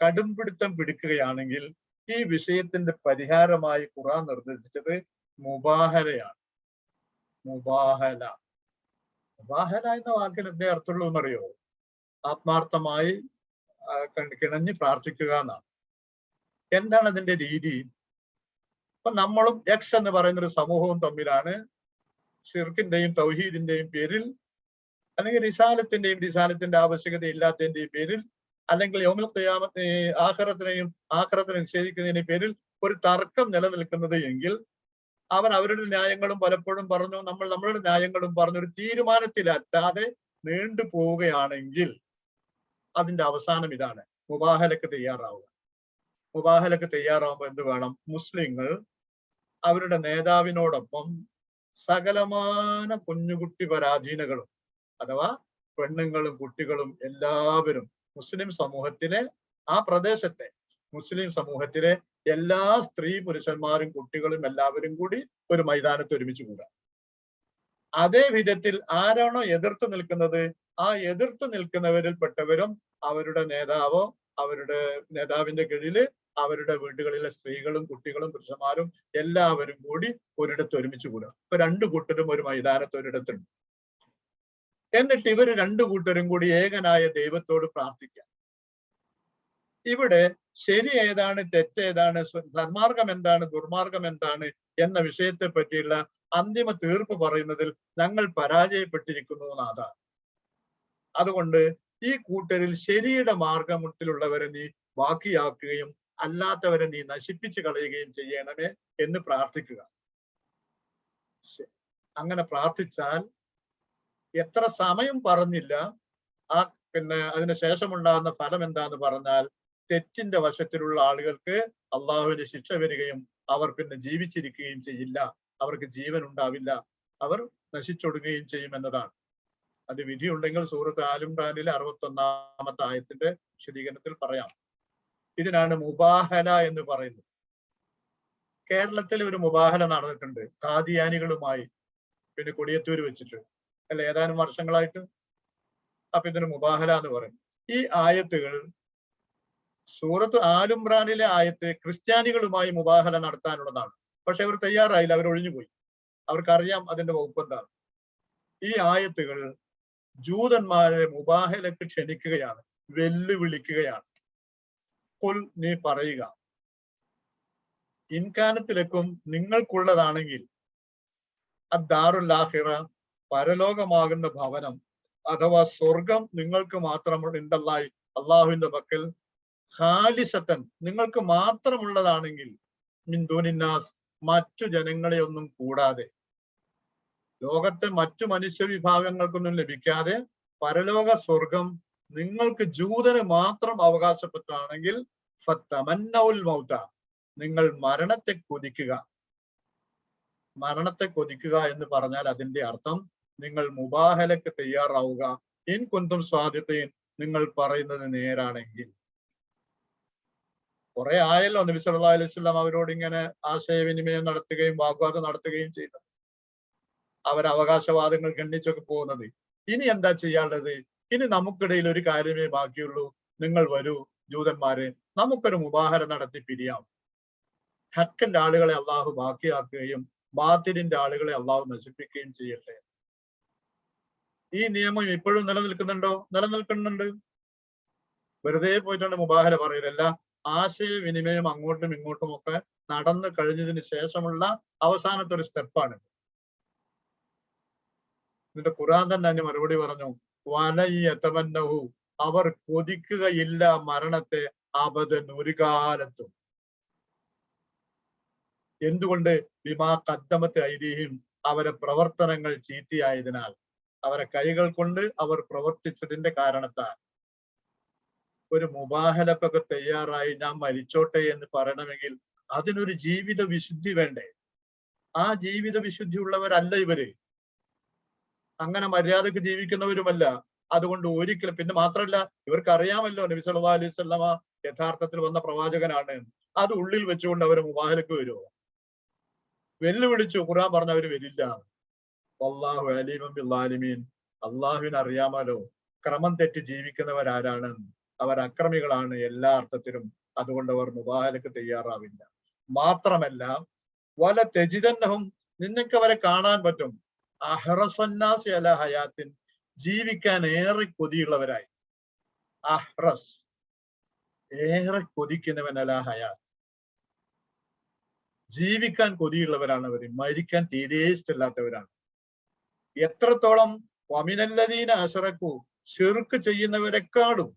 S1: കടുംപിടുത്തം പിടിക്കുകയാണെങ്കിൽ ഈ വിഷയത്തിന്റെ പരിഹാരമായി ഖുർആൻ നിർദ്ദേശിച്ചത് മുബാഹലയാണ്. മുബാഹല എന്ന വാക്കിന് എന്തേ അർത്ഥമുള്ളൂ എന്നറിയോ? ആത്മാർത്ഥമായി കിണഞ്ഞ് പ്രാർത്ഥിക്കുക എന്നാണ്. എന്താണ് അതിന്റെ രീതി? അപ്പൊ നമ്മളും എക്സ് എന്ന് പറയുന്ന ഒരു സമൂഹവും തമ്മിലാണ് ഷിർക്കിന്റെയും തൗഹീദിന്റെയും പേരിൽ, അല്ലെങ്കിൽ റിസാലത്തിന്റെ ആവശ്യകത ഇല്ലാത്തതിന്റെയും പേരിൽ, അല്ലെങ്കിൽ യൗമുൽ ഖിയാമത്ത് ആഖിറത്തിനെ നിഷേധിക്കുന്നതിന്റെ പേരിൽ ഒരു തർക്കം നിലനിൽക്കുന്നത് എങ്കിൽ അവർ അവരുടെ ന്യായങ്ങളും പലപ്പോഴും പറഞ്ഞു, നമ്മൾ നമ്മളുടെ ന്യായങ്ങളും പറഞ്ഞു ഒരു തീരുമാനത്തിലെത്താതെ നീണ്ടു പോവുകയാണെങ്കിൽ അതിന്റെ അവസാനം ഇതാണ്: മുബാഹലക്ക് തയ്യാറാവുക. മുബാഹലക്ക് തയ്യാറാവുമ്പോൾ എന്ത് വേണം? മുസ്ലിങ്ങൾ അവരുടെ നേതാവിനോടൊപ്പം സകലമാന കുഞ്ഞുകുട്ടി പരാധീനകളും അഥവാ പെണ്ണുങ്ങളും കുട്ടികളും എല്ലാവരും മുസ്ലിം സമൂഹത്തിലെ ആ പ്രദേശത്തെ മുസ്ലിം സമൂഹത്തിലെ എല്ലാ സ്ത്രീ പുരുഷന്മാരും കുട്ടികളും എല്ലാവരും കൂടി ഒരു മൈതാനത്ത് ഒരുമിച്ച് കൂടുക. അതേ വിധത്തിൽ ആരാണോ എതിർത്ത് നിൽക്കുന്നത് ആ എതിർത്ത് നിൽക്കുന്നവരിൽ പെട്ടവരും അവരുടെ നേതാവോ അവരുടെ നേതാവിന്റെ കീഴില് അവരുടെ വീടുകളിലെ സ്ത്രീകളും കുട്ടികളും പുരുഷന്മാരും എല്ലാവരും കൂടി ഒരിടത്ത് ഒരുമിച്ച് കൂടുക. ഇപ്പൊ രണ്ടു കൂട്ടരും ഒരു മൈതാനത്ത് ഒരിടത്തുണ്ട്. എന്നിട്ട് ഇവർ രണ്ടു കൂട്ടരും കൂടി ഏകനായ ദൈവത്തോട് പ്രാർത്ഥിക്കാം. ഇവിടെ ശരി ഏതാണ്, തെറ്റേതാണ്, സന്മാർഗം എന്താണ്, ദുർമാർഗം എന്താണ് എന്ന വിഷയത്തെ പറ്റിയുള്ള അന്തിമ തീർപ്പ് പറയുന്നതിൽ ഞങ്ങൾ പരാജയപ്പെട്ടിരിക്കുന്നു നാഥ. അതുകൊണ്ട് ഈ കൂട്ടരിൽ ശരിയുടെ മാർഗമുട്ടിലുള്ളവരെ നീ ബാക്കിയാക്കുകയും അല്ലാത്തവരെ നീ നശിപ്പിച്ചു കളയുകയും ചെയ്യണമേ എന്ന് പ്രാർത്ഥിക്കുക. അങ്ങനെ പ്രാർത്ഥിച്ചാൽ എത്ര സമയം പറഞ്ഞില്ല, ആ അതിന് ശേഷമുണ്ടാകുന്ന ഫലം എന്താന്ന് പറഞ്ഞാൽ തെറ്റിന്റെ വശത്തിലുള്ള ആളുകൾക്ക് അള്ളാഹുവിന്റെ ശിക്ഷ വരികയും അവർ പിന്നെ ജീവിച്ചിരിക്കുകയും ചെയ്യില്ല, അവർക്ക് ജീവൻ ഉണ്ടാവില്ല, അവർ നശിച്ചൊടുങ്ങുകയും ചെയ്യുമെന്നതാണ്. അത് വിധിയുണ്ടെങ്കിൽ സൂറത്ത് ആൽ-ഇംറാനിലെ 61-ാമത്തെ ആയത്തിന്റെ വിശദീകരണത്തിൽ പറയാം. ഇതിനാണ് മുബാഹല എന്ന് പറയുന്നത്. കേരളത്തിൽ ഒരു മുബാഹല നടന്നിട്ടുണ്ട് ഖാദിയാനികളുമായി, പിന്നെ കൊടിയത്തൂര് വെച്ചിട്ട് അല്ല, ഏതാനും വർഷങ്ങളായിട്ട്. അപ്പൊ ഇതിന് മുബാഹല എന്ന് പറയും. ഈ ആയത്തുകൾ സൂറത്ത് ആൽ-ഇംറാനിലെ ആയത്ത് ക്രിസ്ത്യാനികളുമായി മുബാഹല നടത്താനുള്ളതാണ്. പക്ഷെ അവർ തയ്യാറായില്ല, അവർ ഒഴിഞ്ഞുപോയി. അവർക്കറിയാം അതിന്റെ വകുപ്പ് എന്താണ്. ഈ ആയത്തുകൾ ജൂതന്മാരെ മുബാഹലക്ക് ക്ഷണിക്കുകയാണ്, വെല്ലുവിളിക്കുകയാണ്. കുൽ, നീ പറയുക, ഇൻകാനത്തിലേക്കും നിങ്ങൾക്കുള്ളതാണെങ്കിൽ അദ്ദാറുൽ ആഖിറ, പരലോകമാകുന്ന ഭവനം അഥവാ സ്വർഗം നിങ്ങൾക്ക് മാത്രമുള്ള ഇൻദല്ലാഹി, അള്ളാഹുവിന്റെ പക്കൽ, ഖാലിസത്തൻ, നിങ്ങൾക്ക് മാത്രമുള്ളതാണെങ്കിൽ, മിൻ ദൂനിന്നാസ്, മറ്റു ജനങ്ങളെ ഒന്നും കൂടാതെ, ലോകത്തെ മറ്റു മനുഷ്യ വിഭാഗങ്ങൾക്കൊന്നും ലഭിക്കാതെ പരലോക സ്വർഗം നിങ്ങൾക്ക് ജൂതന് മാത്രം അവകാശപ്പെട്ടാണെങ്കിൽ ഫതമന്നൗൽ മൗത, നിങ്ങൾ മരണത്തെ കൊതിക്കുക. മരണത്തെ കൊതിക്കുക എന്ന് പറഞ്ഞാൽ അതിന്റെ അർത്ഥം നിങ്ങൾ മുബാഹലക്ക് തയ്യാറാവുക. ഇൻ കുന്തും സ്വാദിഖീൻ, നിങ്ങൾ പറയുന്നത് നേരാണെങ്കിൽ. കുറെ ആയല്ലോ നബി സല്ലല്ലാഹു അലൈഹി വസല്ലം അവരോട് ഇങ്ങനെ ആശയവിനിമയം നടത്തുകയും വാഗ്വാദം നടത്തുകയും ചെയ്തത്. അവർ അവകാശവാദങ്ങൾ ഖണ്ഡിച്ചൊക്കെ പോകുന്നത്. ഇനി എന്താ ചെയ്യാനുള്ളത്? ഇനി നമുക്കിടയിൽ ഒരു കാര്യമേ ബാക്കിയുള്ളൂ. നിങ്ങൾ വരൂ ജൂതന്മാരെ, നമുക്കൊരു മുബാഹല നടത്തി പിരിയാം. ഹക്കിന്റെ ആളുകളെ അള്ളാഹു ബാക്കിയാക്കുകയും ബാത്തിലിന്റെ ആളുകളെ അള്ളാഹു നശിപ്പിക്കുകയും ചെയ്യട്ടെ. ഈ നിയമം ഇപ്പോഴും നിലനിൽക്കുന്നുണ്ടോ? നിലനിൽക്കുന്നുണ്ട്. വെറുതെ പോയിട്ടാണ് മുബാഹല പറയലല്ല, ആശയവിനിമയം അങ്ങോട്ടും ഇങ്ങോട്ടും ഒക്കെ നടന്നു കഴിഞ്ഞതിന് ശേഷമുള്ള അവസാനത്തെ ഒരു സ്റ്റെപ്പാണ്. എന്നിട്ട് ഖുർആൻ തന്നെ അതിന് മറുപടി പറഞ്ഞു, വലയ്യതമന്നഹു, അവർ കൊതിക്കുകയില്ല മരണത്തെ അബദൻ, ഒരു കാലത്തും. എന്തുകൊണ്ട്? ബിമാ ഖദ്ദമത്ത് ഐദീഹിം, അവരെ പ്രവർത്തനങ്ങൾ ചീത്തയായതിനാൽ, അവരെ കൈകൾ കൊണ്ട് അവർ പ്രവർത്തിച്ചതിന്റെ കാരണത്താൽ. ഒരു മുബാഹലക്കൊക്കെ തയ്യാറായി ഞാൻ മരിച്ചോട്ടെ എന്ന് പറയണമെങ്കിൽ അതിനൊരു ജീവിത വിശുദ്ധി വേണ്ടേ? ആ ജീവിത വിശുദ്ധി ഉള്ളവരല്ല ഇവര്, അങ്ങനെ മര്യാദക്ക് ജീവിക്കുന്നവരുമല്ല. അതുകൊണ്ട് ഒരിക്കലും, പിന്നെ മാത്രമല്ല ഇവർക്ക് അറിയാമല്ലോ നബി സല്ലല്ലാഹു അലൈഹി വസല്ലമ യഥാർത്ഥത്തിൽ വന്ന പ്രവാചകനാണ്. അത് ഉള്ളിൽ വെച്ചുകൊണ്ട് അവർ മുബാഹലക്ക് വരുമോ? വെല്ലുവിളിച്ചു, ഖുർആൻ പറഞ്ഞ അവര് വരില്ല. വല്ലാഹു അലീമും ബിസ്സാലിമീൻ, അള്ളാഹുവിന് അറിയാമല്ലോ ക്രമം തെറ്റി ജീവിക്കുന്നവരാരാണ്, അവർ അക്രമികളാണ് എല്ലാ അർത്ഥത്തിലും. അതുകൊണ്ട് അവർ മുബാഹലക്ക് തയ്യാറാവില്ല. മാത്രമല്ല വല തെജിദന്നഹും, നിനക്ക് അവരെ കാണാൻ പറ്റും, അഹ്റസന്നാസി അലാ ഹയാത്തിൻ, ജീവിക്കാൻ ഏറെ കൊതിയുള്ളവരായി. അഹ്റസ്, ഏറെ കൊതിക്കുന്നവൻ, അലാ ഹയാത്ത്, ജീവിക്കാൻ കൊതിയുള്ളവരാണ് അവര്, മരിക്കാൻ തീരെ ഇഷ്ടമില്ലാത്തവരാണ്. എത്രത്തോളം? വമിനല്ലദീന അശ്റകൂ, ശിർക്ക് ചെയ്യുന്നവരെക്കാളും.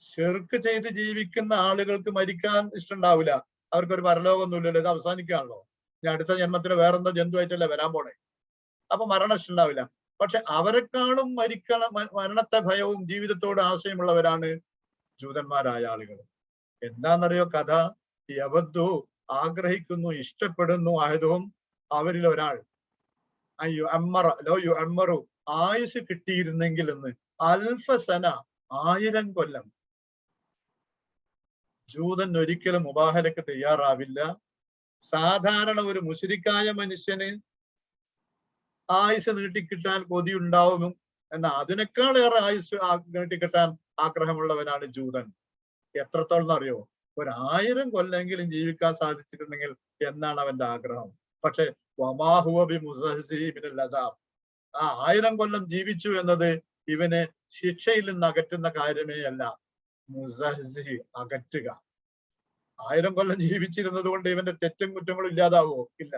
S1: ശിർക്ക് ചെയ്ത് ജീവിക്കുന്ന ആളുകൾക്ക് മരിക്കാൻ ഇഷ്ടമുണ്ടാവില്ല. അവർക്കൊരു പരലോകമൊന്നുമില്ലല്ലോ, ഇത് അവസാനിക്കുകയാണല്ലോ. ഇനി അടുത്ത ജന്മത്തിൽ വേറെന്തോ ജന്തുവായിട്ടല്ലേ വരാൻ പോണേ. അപ്പൊ മരണം ഇഷ്ടമുണ്ടാവില്ല. പക്ഷെ അവരെക്കാളും മരണത്തെ ഭയവും ജീവിതത്തോട് ആശയമുള്ളവരാണ് ജൂതന്മാരായ ആളുകൾ. എന്താണെന്നറിയോ കഥ? യവദ്ദു, ആഗ്രഹിക്കുന്നു, ഇഷ്ടപ്പെടുന്നു, ആയതും അവരിൽ ഒരാൾ, അയ്യോ അമ്മറ ലോ യു അമ്മറു, ആയുസ് കിട്ടിയിരുന്നെങ്കിൽ എന്ന്, അൽഫസന, 1000 കൊല്ലം. ജൂതൻ ഒരിക്കലും മുബാഹലക്ക് തയ്യാറാവില്ല. സാധാരണ ഒരു മുശ്രിക്കായ മനുഷ്യന് ആയുസ് നീട്ടിക്കിട്ടാൻ കൊതിയുണ്ടാവും, എന്നാൽ അതിനേക്കാൾ ഏറെ ആയുസ് നീട്ടിക്കിട്ടാൻ ആഗ്രഹമുള്ളവനാണ് ജൂതൻ. എത്രത്തോളം അറിയോ? 1000 കൊല്ലെങ്കിലും ജീവിക്കാൻ സാധിച്ചിട്ടുണ്ടെങ്കിൽ എന്നാണ് അവന്റെ ആഗ്രഹം. പക്ഷെ വമാഹുവ ബിമുസഹ്സിഹി മിനൽ അദാബ്, ആ 1000 കൊല്ലം ജീവിച്ചു എന്നത് ഇവനെ ശിക്ഷയിൽ നിന്ന് അകറ്റുന്ന കാര്യമേ അല്ല. മുസഹ്സിഹി, അകറ്റുക. 1000 കൊല്ലം ജീവിച്ചിരുന്നത് കൊണ്ട് ഇവന്റെ തെറ്റും കുറ്റങ്ങളും ഇല്ലാതാവോ? ഇല്ല.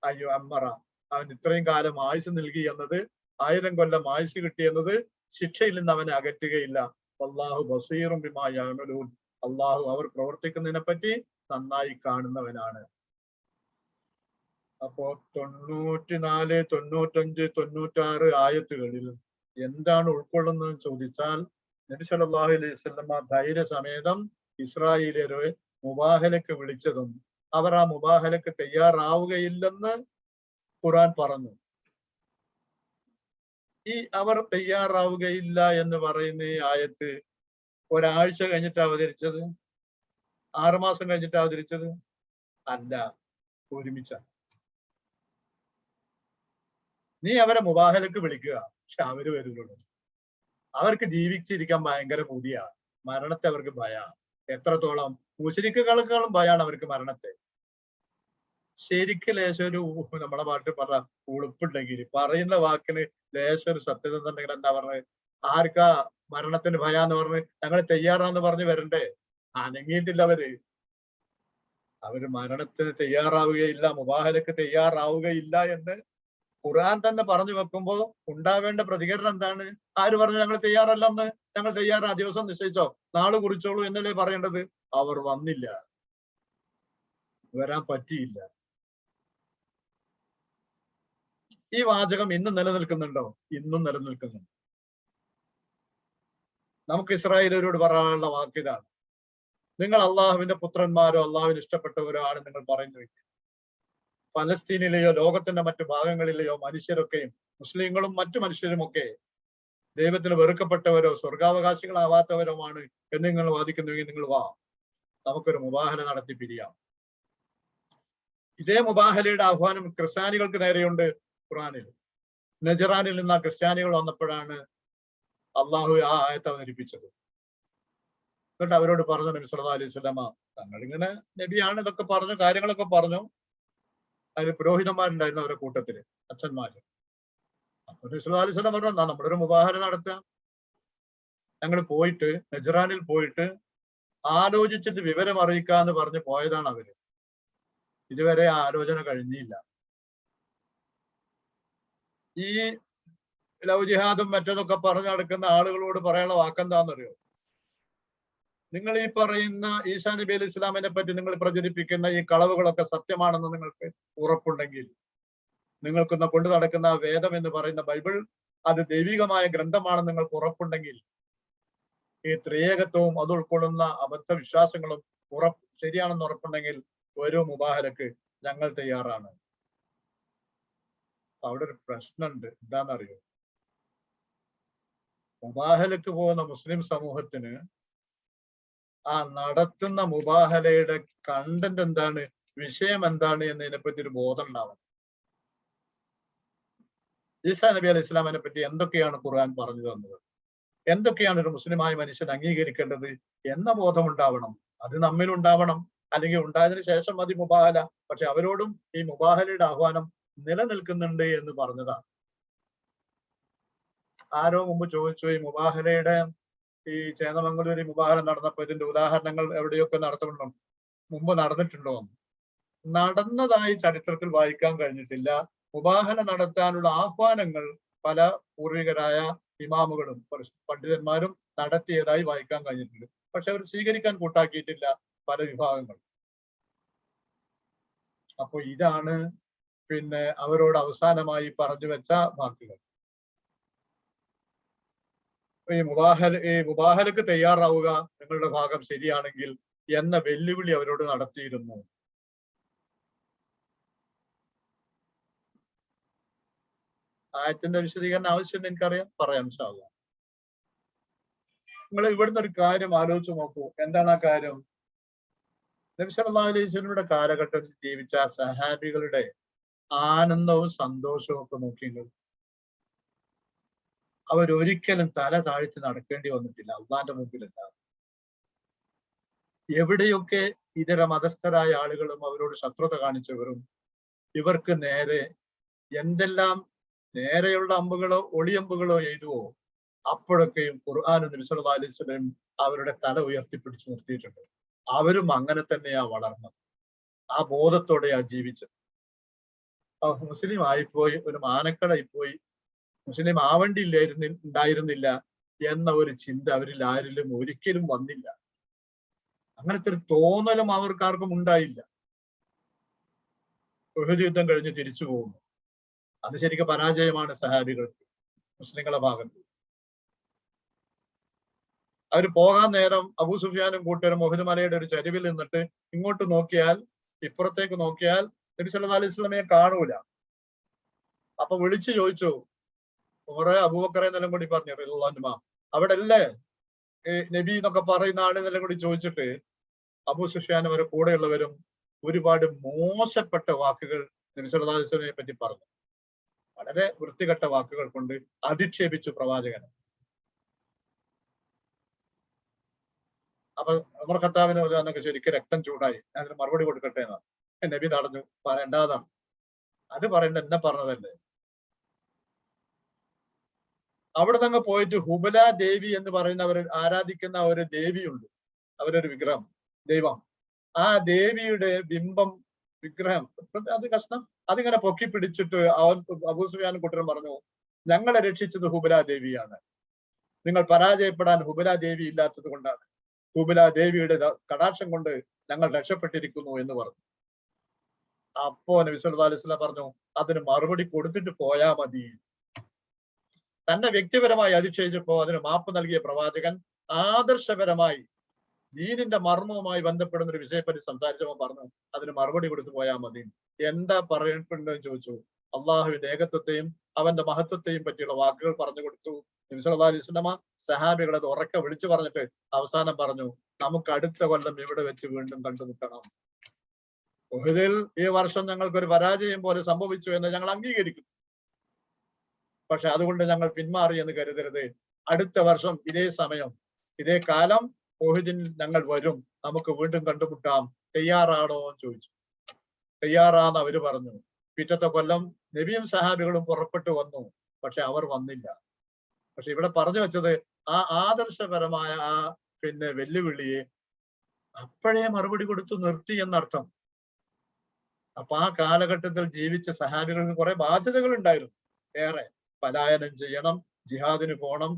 S1: അയ്യോ അമ്മറ, അവൻ ഇത്രയും കാലം ആയുസ് നൽകി എന്നത്, 1000 കൊല്ലം ആയുസ് കിട്ടി എന്നത് ശിക്ഷയിൽ നിന്ന് അവനെ അകറ്റുകയില്ല. അല്ലാഹു ബസീറും ബിമാ യഅമലൂൻ. അള്ളാഹു അവർ പ്രവർത്തിക്കുന്നതിനെ പറ്റി നന്നായി കാണുന്നവനാണ്. അപ്പോ 94, 95, 96 ആയത്തുകളിൽ എന്താണ് ഉൾക്കൊള്ളുന്നതെന്ന് ചോദിച്ചാൽ, നബി സല്ലല്ലാഹു അലൈഹി വസല്ലമ ധൈര്യസമേതം ഇസ്രായേലിയരെ മുബാഹലക്ക് വിളിച്ചതും അവർ ആ മുബാഹലക്ക് തയ്യാറാവുകയില്ലെന്ന് ഖുർആൻ പറഞ്ഞു. ഈ അവർ തയ്യാറാവുകയില്ല എന്ന് പറയുന്ന ഈ ആയത്ത് ഒരാഴ്ച കഴിഞ്ഞിട്ട് അവതരിച്ചത്, 6 മാസം കഴിഞ്ഞിട്ട് അവതരിച്ചത് അല്ല, ഒരുമിച്ച. നീ അവരെ മുബാഹലക്ക് വിളിക്കുക, പക്ഷെ അവര് വരുന്നുള്ളൂ. അവർക്ക് ജീവിച്ചിരിക്കാൻ ഭയങ്കര പൂതിയാ, മരണത്തെ അവർക്ക് ഭയാ. എത്രത്തോളം? മുശ്രിക്കുകളെക്കാളും ഭയാണ് അവർക്ക് മരണത്തെ. ശരിക്കും ലേശം ഒരു, നമ്മളെ പാട്ടിൽ പറഞ്ഞ ഉളുപ്പുണ്ടെങ്കിൽ, പറയുന്ന വാക്കിന് ലേശം ഒരു സത്യത ഉണ്ടെങ്കിൽ എന്താ പറഞ്ഞത്? ആർക്കാ മരണത്തിന് ഭയാന്ന് പറഞ്ഞ് ഞങ്ങൾ തയ്യാറാന്ന് പറഞ്ഞ് വരണ്ടേ? അനങ്ങിയിട്ടില്ല അവര് മരണത്തിന് തയ്യാറാവുകയില്ല, മുബാഹലക്ക് തയ്യാറാവുകയില്ല എന്ന് ഖുർആൻ തന്നെ പറഞ്ഞു വെക്കുമ്പോ ഉണ്ടാവേണ്ട പ്രതികരണം എന്താണ്? ആര് പറഞ്ഞു ഞങ്ങൾ തയ്യാറല്ലെന്ന്? ഞങ്ങൾ തയ്യാറാ, ദിവസം നിശ്ചയിച്ചോ, നാള് കുറിച്ചോളൂ എന്നല്ലേ പറയേണ്ടത്? അവർ വന്നില്ല, വരാൻ പറ്റിയില്ല. ഈ വാചകം ഇന്ന് നിലനിൽക്കുന്നുണ്ടോ? ഇന്നും നിലനിൽക്കുന്നുണ്ട്. നമുക്ക് ഇസ്രായേലരോട് പറയാനുള്ള വാക്കിതാണ്, നിങ്ങൾ അള്ളാഹുവിന്റെ പുത്രന്മാരോ അള്ളാഹുവിന് ഇഷ്ടപ്പെട്ടവരോ ആണ് നിങ്ങൾ പറയുന്നത്. ഫലസ്തീനിലെയോ ലോകത്തിന്റെ മറ്റു ഭാഗങ്ങളിലെയോ മനുഷ്യരൊക്കെയും, മുസ്ലിങ്ങളും മറ്റു മനുഷ്യരുമൊക്കെ ദൈവത്തിന് വെറുക്കപ്പെട്ടവരോ സ്വർഗാവകാശികളാവാത്തവരുമാണ് എന്ന് നിങ്ങൾ വാദിക്കുന്നുവെങ്കിൽ നിങ്ങൾ വാ, നമുക്കൊരു മുബാഹല നടത്തി പിരിയാം. ഇതേ മുബാഹലയുടെ ആഹ്വാനം ക്രിസ്ത്യാനികൾക്ക് നേരെയുണ്ട് ഖുർആനിൽ. നജറാനിൽ നിന്ന് ആ ക്രിസ്ത്യാനികൾ വന്നപ്പോഴാണ് അള്ളാഹു ആ ആയത്ത് അവതരിപ്പിച്ചത്. എന്നിട്ട് അവരോട് പറഞ്ഞു നബി സല്ലല്ലാഹു അലൈഹി വസല്ലമ, തങ്ങളിങ്ങനെ നബിയാണ്, ഇതൊക്കെ പറഞ്ഞു, കാര്യങ്ങളൊക്കെ പറഞ്ഞു. അതിൽ പുരോഹിതന്മാരുണ്ടായിരുന്നു അവരുടെ കൂട്ടത്തില്, അച്ഛന്മാര്. അപ്പൊ നബി സല്ലല്ലാഹു അലൈഹി വസല്ലം പറഞ്ഞു, നമ്മളൊരു മുബാഹല നടത്തുക. ഞങ്ങൾ പോയിട്ട് നജറാനിൽ പോയിട്ട് ആലോചിച്ചിട്ട് വിവരം അറിയിക്കാന്ന് പറഞ്ഞ് പോയതാണ് അവര്. ഇതുവരെ ആലോചന കഴിഞ്ഞില്ല. ഈ ലവ് ജിഹാദും മറ്റതൊക്കെ പറഞ്ഞു നടക്കുന്ന ആളുകളോട് പറയാനുള്ള വാക്കെന്താണെന്നറിയോ? നിങ്ങൾ ഈ പറയുന്ന ഈസാ നബി അലൈഹി ഇസ്ലാമിനെ പറ്റി നിങ്ങൾ പ്രചരിപ്പിക്കുന്ന ഈ കളവുകളൊക്കെ സത്യമാണെന്ന് നിങ്ങൾക്ക് ഉറപ്പുണ്ടെങ്കിൽ, നിങ്ങൾക്കൊന്ന് കൊണ്ടു നടക്കുന്ന വേദം എന്ന് പറയുന്ന ബൈബിൾ അത് ദൈവികമായ ഗ്രന്ഥമാണെന്ന് നിങ്ങൾക്ക് ഉറപ്പുണ്ടെങ്കിൽ, ഈ ത്രിയേകത്വവും അത് ഉൾക്കൊള്ളുന്ന അബദ്ധ വിശ്വാസങ്ങളും ശരിയാണെന്ന് ഉറപ്പുണ്ടെങ്കിൽ ഒരു മുബാഹലക്ക് ഞങ്ങൾ തയ്യാറാണ്. അവിടെ ഒരു പ്രശ്നമുണ്ട്. എന്താണെന്നറിയോ? മുബാഹലക്ക് പോകുന്ന മുസ്ലിം സമൂഹത്തിന് ആ നടത്തുന്ന മുബാഹലയുടെ കണ്ടന്റ് എന്താണ്, വിഷയം എന്താണ് എന്നതിനെ പറ്റി ഒരു ബോധം ഉണ്ടാവണം. ഈസാ നബി അലൈഹി ഇസ്ലാമിനെ പറ്റി എന്തൊക്കെയാണ് ഖുർആൻ പറഞ്ഞു തന്നത്, എന്തൊക്കെയാണ് ഒരു മുസ്ലിമായ മനുഷ്യൻ അംഗീകരിക്കേണ്ടത് എന്ന ബോധം ഉണ്ടാവണം. അത് നമ്മിലുണ്ടാവണം. അല്ലെങ്കിൽ ഉണ്ടായതിനു ശേഷം മതി മുബാഹല. പക്ഷെ അവരോടും ഈ മുബാഹലയുടെ ആഹ്വാനം നിലനിൽക്കുന്നുണ്ട് എന്ന് പറഞ്ഞതാണ്. ആരോ മുമ്പ് ചോദിച്ചു, ഈ മുബാഹലയുടെ ഈ ചേന്നമംഗലൂർ മുബാഹല നടന്നപ്പോ ഇതിന്റെ ഉദാഹരണങ്ങൾ എവിടെയൊക്കെ മുമ്പ് നടന്നിട്ടുണ്ടോ? നടന്നതായി ചരിത്രത്തിൽ വായിക്കാൻ കഴിഞ്ഞിട്ടില്ല. മുബാഹല നടത്താനുള്ള ആഹ്വാനങ്ങൾ പല പൂർവികരായ ഇമാമുകളും പണ്ഡിതന്മാരും നടത്തിയതായി വായിക്കാൻ കഴിഞ്ഞിട്ടുണ്ട്. പക്ഷെ അവർ സ്വീകരിക്കാൻ കൂട്ടാക്കിയിട്ടില്ല പല വിഭാഗങ്ങൾ. അപ്പൊ ഇതാണ് പിന്നെ അവരോട് അവസാനമായി പറഞ്ഞു വെച്ച വാക്കുകൾ. ഈ മുബാഹലക്ക് തയ്യാറാവുക, നിങ്ങളുടെ ഭാഗം ശരിയാണെങ്കിൽ എന്ന വെല്ലുവിളി അവരോട് നടത്തിയിരുന്നു. ആയത്തിന്റെ വിശദീകരണം ആവശ്യം എനിക്കറിയാം, പറയാം ഇൻഷാ അല്ലാഹ്. നിങ്ങൾ ഇവിടുന്ന് ഒരു കാര്യം ആലോചിച്ച് നോക്കൂ. എന്താണ് ആ കാര്യം? നബി സല്ലല്ലാഹു അലൈഹി വസല്ലമയുടെ കാലഘട്ടത്തിൽ ജീവിച്ച സഹാബികളുടെ ആനന്ദവും സന്തോഷവും ഒക്കെ നോക്കിയെങ്കിൽ അവരൊരിക്കലും തല താഴ്ത്തി നടക്കേണ്ടി വന്നിട്ടില്ല അള്ളാന്റെ മുമ്പിലല്ല. എവിടെയൊക്കെ ഇതര മതസ്ഥരായ ആളുകളും അവരോട് ശത്രുത കാണിച്ചവരും ഇവർക്ക് നേരെ എന്തെല്ലാം നേരെയുള്ള അമ്പുകളോ ഒളിയമ്പുകളോ എഴുതുവോ അപ്പോഴൊക്കെയും ഖുർആനും നബി സല്ലല്ലാഹു അലൈഹി വസല്ലം അവരുടെ തല ഉയർത്തിപ്പിടിച്ച് നിർത്തിയിട്ടുണ്ട്. അവരും അങ്ങനെ തന്നെയാ വളർന്നത്, ആ ബോധത്തോടെയാ ജീവിച്ചത്. മുസ്ലിം ആയിപ്പോയി, ഒരു മാനക്കടായിപ്പോയി മുസ്ലിം ഉണ്ടായിരുന്നില്ല എന്ന ഒരു ചിന്ത അവരിൽ ആരിലും ഒരിക്കലും വന്നില്ല. അങ്ങനത്തെ ഒരു തോന്നലും അവർക്കാർക്കും ഉണ്ടായില്ല. ഉഹദ് യുദ്ധം കഴിഞ്ഞ് തിരിച്ചു പോകുന്നു. അത് ശരിക്കും പരാജയമാണ് സഹാബികൾക്ക്, മുസ്ലിങ്ങളുടെ ഭാഗത്ത്. അവർ പോകാൻ നേരം അബൂ സുഫിയാനും കൂട്ടരും ഉഹദ് മലയുടെ ഒരു ചരിവിൽ നിന്നിട്ട് ഇങ്ങോട്ട് നോക്കിയാൽ, ഇപ്പുറത്തേക്ക് നോക്കിയാൽ നബി സല്ലല്ലാഹു അലൈഹി വസല്ലമയെ കാണൂല. അപ്പൊ വിളിച്ചു ചോദിച്ചു, കുറെ അബൂബക്കറെ എന്നെല്ലാം കൂടി പറഞ്ഞു റളിയല്ലാഹു അൻഹു, അവിടെ അല്ലേ നബി എന്നൊക്കെ പറയുന്ന ആളെന്നെല്ലാം കൂടി ചോദിച്ചിട്ട് അബൂ സുഫിയാനും അവരുടെ കൂടെയുള്ളവരും ഒരുപാട് മോശപ്പെട്ട വാക്കുകൾ നബി സല്ലല്ലാഹു അലൈഹി വസല്ലമയെ പറ്റി പറഞ്ഞു. വളരെ വൃത്തികെട്ട വാക്കുകൾ കൊണ്ട് അധിക്ഷേപിച്ചു പ്രവാചകനെ. അപ്പൊ ഉമർ ഖത്താബിന് എന്നൊക്കെ ശരിക്കും രക്തം ചൂടായി. അതിന് മറുപടി കൊടുക്കട്ടെ എന്നാണ്. നബി തടഞ്ഞു, പറയേണ്ടതാണ്. അത് പറയേണ്ട എന്നെ പറഞ്ഞതല്ലേ. അവിടെ നിന്ന് പോയിട്ട് ഹുബല ദേവി എന്ന് പറയുന്ന അവർ ആരാധിക്കുന്ന ഒരു ദേവിയുണ്ട്, അവരൊരു വിഗ്രഹം, ദൈവം. ആ ദേവിയുടെ ബിംബം, വിഗ്രഹം, അത് കഷ്ണം അതിങ്ങനെ പൊക്കി പിടിച്ചിട്ട് അവൻ അബൂ സുഫിയാൻ കൂട്ടരും പറഞ്ഞു, ഞങ്ങളെ രക്ഷിച്ചത് ഹുബല ദേവിയാണ്, നിങ്ങൾ പരാജയപ്പെടാൻ ഹുബല ദേവി ഇല്ലാത്തത് കൊണ്ടാണ്, ഹുബല ദേവിയുടെ കടാക്ഷം കൊണ്ട് ഞങ്ങൾ രക്ഷപ്പെട്ടിരിക്കുന്നു എന്ന് പറഞ്ഞു. അപ്പോ നബി സല്ലല്ലാഹു അലൈഹി വസല്ലം പറഞ്ഞു, അതിന് മറുപടി കൊടുത്തിട്ട് പോയാ മതി. തന്നെ വ്യക്തിപരമായി അധിക്ഷേപിച്ചപ്പോ അതിന് മാപ്പ് നൽകിയ പ്രവാചകൻ ആദർശപരമായി ദീനിന്റെ മർമ്മവുമായി ബന്ധപ്പെടുന്ന ഒരു വിഷയപ്പറ്റി സംസാരിച്ചപ്പോൾ പറഞ്ഞു, അതിന് മറുപടി കൊടുത്തു പോയാൽ മതി. എന്താ പറയപ്പെടുന്നതെന്ന് ചോദിച്ചു. അള്ളാഹുവിന്റെ ഏകത്വത്തെയും അവന്റെ മഹത്വത്തെയും പറ്റിയുള്ള വാക്കുകൾ പറഞ്ഞു കൊടുത്തു. നബി സല്ലല്ലാഹു അലൈഹി വസല്ലമ സഹാബികൾ അത് ഉറക്കെ വിളിച്ചു പറഞ്ഞിട്ട് അവസാനം പറഞ്ഞു, നമുക്ക് അടുത്ത കൊല്ലം ഇവിടെ വെച്ച് വീണ്ടും കണ്ടുമുട്ടണം. ഉഹദിൽ ഈ വർഷം ഞങ്ങൾക്കൊരു പരാജയം പോലെ സംഭവിച്ചു എന്ന് ഞങ്ങൾ അംഗീകരിക്കുന്നു. പക്ഷെ അതുകൊണ്ട് ഞങ്ങൾ പിന്മാറി എന്ന് കരുതരുത്. അടുത്ത വർഷം ഇതേ സമയം ഇതേ കാലം ഉഹദിൽ ഞങ്ങൾ വരും, നമുക്ക് വീണ്ടും കണ്ടുമുട്ടാം, തയ്യാറാണോ എന്ന് ചോദിച്ചു. തയ്യാറാന്ന് അവര് പറഞ്ഞു. പിറ്റത്തെ കൊല്ലം നബിയും സഹാബികളും പുറപ്പെട്ടു വന്നു. പക്ഷെ അവർ വന്നില്ല. പക്ഷെ ഇവിടെ പറഞ്ഞു വെച്ചത് ആ ആദർശപരമായ ആ വെല്ലുവിളിയെ അപ്പോഴേ മറുപടി കൊടുത്തു നിർത്തി എന്നർത്ഥം. അപ്പൊ ആ കാലഘട്ടത്തിൽ ജീവിച്ച സഹാബികൾക്ക് കുറെ ബാധ്യതകൾ ഉണ്ടായിരുന്നു. ഏറെ പലായനം ചെയ്യണം, ജിഹാദിന് പോകണം,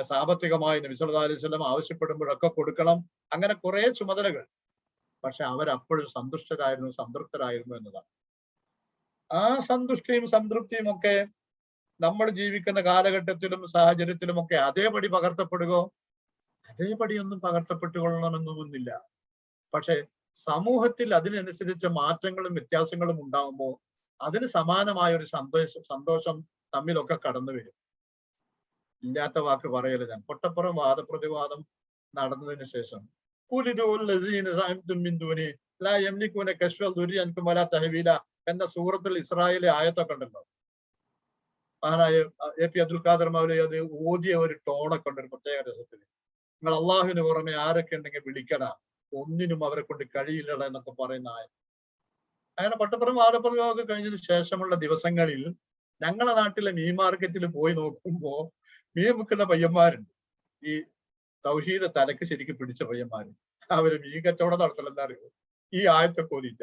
S1: സാമ്പത്തികമായി നബി സല്ലല്ലാഹു അലൈഹി വസല്ലം ആവശ്യപ്പെടുമ്പോഴൊക്കെ കൊടുക്കണം, അങ്ങനെ കുറെ ചുമതലകൾ. പക്ഷെ അവരപ്പോഴും സന്തുഷ്ടരായിരുന്നു, സംതൃപ്തരായിരുന്നു എന്നതാണ്. ആ സന്തുഷ്ടിയും സംതൃപ്തിയും ഒക്കെ നമ്മൾ ജീവിക്കുന്ന കാലഘട്ടത്തിലും സാഹചര്യത്തിലും ഒക്കെ അതേപടി പകർത്തപ്പെടുകയോ അതേപടിയൊന്നും പകർത്തപ്പെട്ടുകൊള്ളണമെന്നൊന്നുമില്ല. പക്ഷെ സമൂഹത്തിൽ അതിനനുസരിച്ച മാറ്റങ്ങളും വ്യത്യാസങ്ങളും ഉണ്ടാകുമ്പോൾ അതിന് സമാനമായ ഒരു സന്തോഷം തമ്മിലൊക്കെ കടന്നു വരും. ഇല്ലാത്ത വാക്ക് പറയല ഞാൻ. പൊട്ടപ്പുറം വാദപ്രതിവാദം നടന്നതിന് ശേഷം എന്ന സൂറത്തുൽ ഇസ്രായേലിലെ ആയത്തൊക്കെ ഉണ്ടല്ലോ, മഹാനായ എ.പി. അബ്ദുൽ ഖാദർ മൗലവി അത് ഓതിയ ഒരു ടോണൊക്കെ ഉണ്ട്, ഒരു പ്രത്യേക രസത്തിൽ. നിങ്ങൾ അള്ളാഹുവിന് പുറമെ ആരൊക്കെ ഉണ്ടെങ്കിൽ വിളിക്കണ, ഒന്നിനും അവരെ കൊണ്ട് കഴിയില്ലട എന്നൊക്കെ പറയുന്ന ആയ. അങ്ങനെ പട്ടപ്പുറം വാദപ്രതിവാദമൊക്കെ കഴിഞ്ഞതിന് ശേഷമുള്ള ദിവസങ്ങളിൽ ഞങ്ങളുടെ നാട്ടിലെ മീൻ മാർക്കറ്റിൽ പോയി നോക്കുമ്പോ മീൻ വിൽക്കുന്ന പയ്യന്മാരുണ്ട്, ഈ തൗഹീദ് തലക്ക് ശരിക്കും പിടിച്ച പയ്യന്മാര്. അവര് മീൻ കച്ചവടം നടത്തല. എന്താ അറിയോ? ഈ ആയത്തെ കോരിറ്റ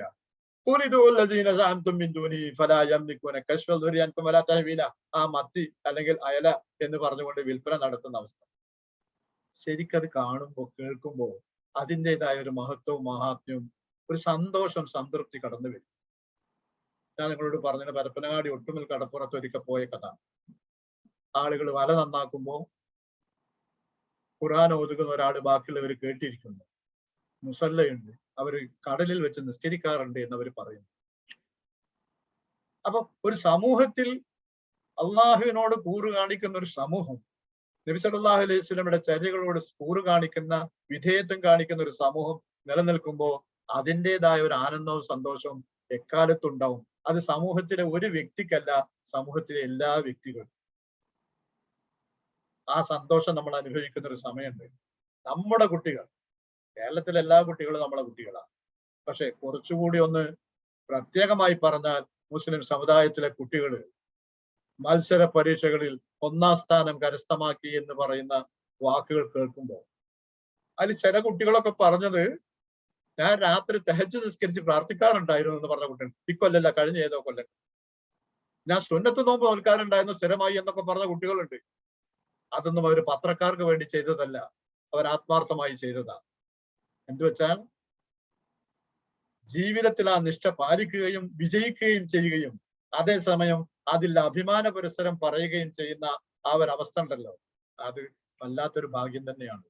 S1: ആ മത്തി അല്ലെങ്കിൽ അയല എന്ന് പറഞ്ഞുകൊണ്ട് വിൽപ്പന നടത്തുന്ന അവസ്ഥ. ശരിക്കത് കാണുമ്പോ കേൾക്കുമ്പോ അതിൻ്റെതായ ഒരു മഹത്വവും മഹാത്മ്യവും ഒരു സന്തോഷം, സംതൃപ്തി കടന്നു വരും. ഞാൻ നിങ്ങളോട് പറഞ്ഞ പരപ്പനങ്ങാടി ഒട്ടുമിൽ കടപ്പുറത്ത് ഒരിക്കൽ പോയ കഥ. ആളുകൾ വല നന്നാക്കുമ്പോ ഖുർആൻ ഓതുന്ന ഒരാൾ ബാക്കിയുള്ളവർ കേട്ടിരിക്കുന്നു. മുസല്ലയുണ്ട്, അവര് കടലിൽ വെച്ച് നിസ്കരിക്കാറുണ്ട് എന്നവർ പറയുന്നു. അപ്പൊ ഒരു സമൂഹത്തിൽ അള്ളാഹുവിനോട് കൂറ് കാണിക്കുന്ന ഒരു സമൂഹം, നബി സല്ലല്ലാഹു അലൈഹി വസല്ലമയുടെ ചര്യകളോട് കൂറ് കാണിക്കുന്ന, വിധേയത്വം കാണിക്കുന്ന ഒരു സമൂഹം നിലനിൽക്കുമ്പോൾ അതിൻ്റെതായ ഒരു ആനന്ദവും സന്തോഷവും എക്കാലത്തുണ്ടാവും. അത് സമൂഹത്തിലെ ഒരു വ്യക്തിക്കല്ല, സമൂഹത്തിലെ എല്ലാ വ്യക്തികളും ആ സന്തോഷം നമ്മൾ അനുഭവിക്കുന്ന ഒരു സമയമുണ്ട്. നമ്മുടെ കുട്ടികൾ, കേരളത്തിലെ എല്ലാ കുട്ടികളും നമ്മളെ കുട്ടികളാണ്. പക്ഷെ കുറച്ചുകൂടി ഒന്ന് പ്രത്യേകമായി പറഞ്ഞാൽ മുസ്ലിം സമുദായത്തിലെ കുട്ടികൾ മത്സര പരീക്ഷകളിൽ 1ാം സ്ഥാനം കരസ്ഥമാക്കി എന്ന് പറയുന്ന വാക്കുകൾ കേൾക്കുമ്പോൾ അതിൽ ചില കുട്ടികളൊക്കെ പറഞ്ഞത്, ഞാൻ രാത്രി തഹജ്ജുദ് നിസ്കരിച്ച് പ്രാർത്ഥിക്കാറുണ്ടായിരുന്നു എന്ന് പറഞ്ഞ കുട്ടികൾ. ഇക്കൊല്ലല്ല, കഴിഞ്ഞ ഏതോ കൊല്ലം. ഞാൻ സുന്നത്ത് നോമ്പ് നോൽക്കാറുണ്ടായിരുന്നു സ്ഥിരമായി എന്നൊക്കെ പറഞ്ഞ കുട്ടികളുണ്ട്. അതൊന്നും അവർ പത്രക്കാർക്ക് വേണ്ടി ചെയ്തതല്ല, അവർ ആത്മാർത്ഥമായി ചെയ്തതാ. എന്തുവെച്ചാൽ ജീവിതത്തിൽ ആ നിഷ്ഠ പാലിക്കുകയും വിജയിക്കുകയും ചെയ്യുകയും അതേസമയം അതിൽ അഭിമാന പുരസ്സരം പറയുകയും ചെയ്യുന്ന ആ ഒരു അവസ്ഥ ഉണ്ടല്ലോ, അത് വല്ലാത്തൊരു ഭാഗ്യം തന്നെയാണ്.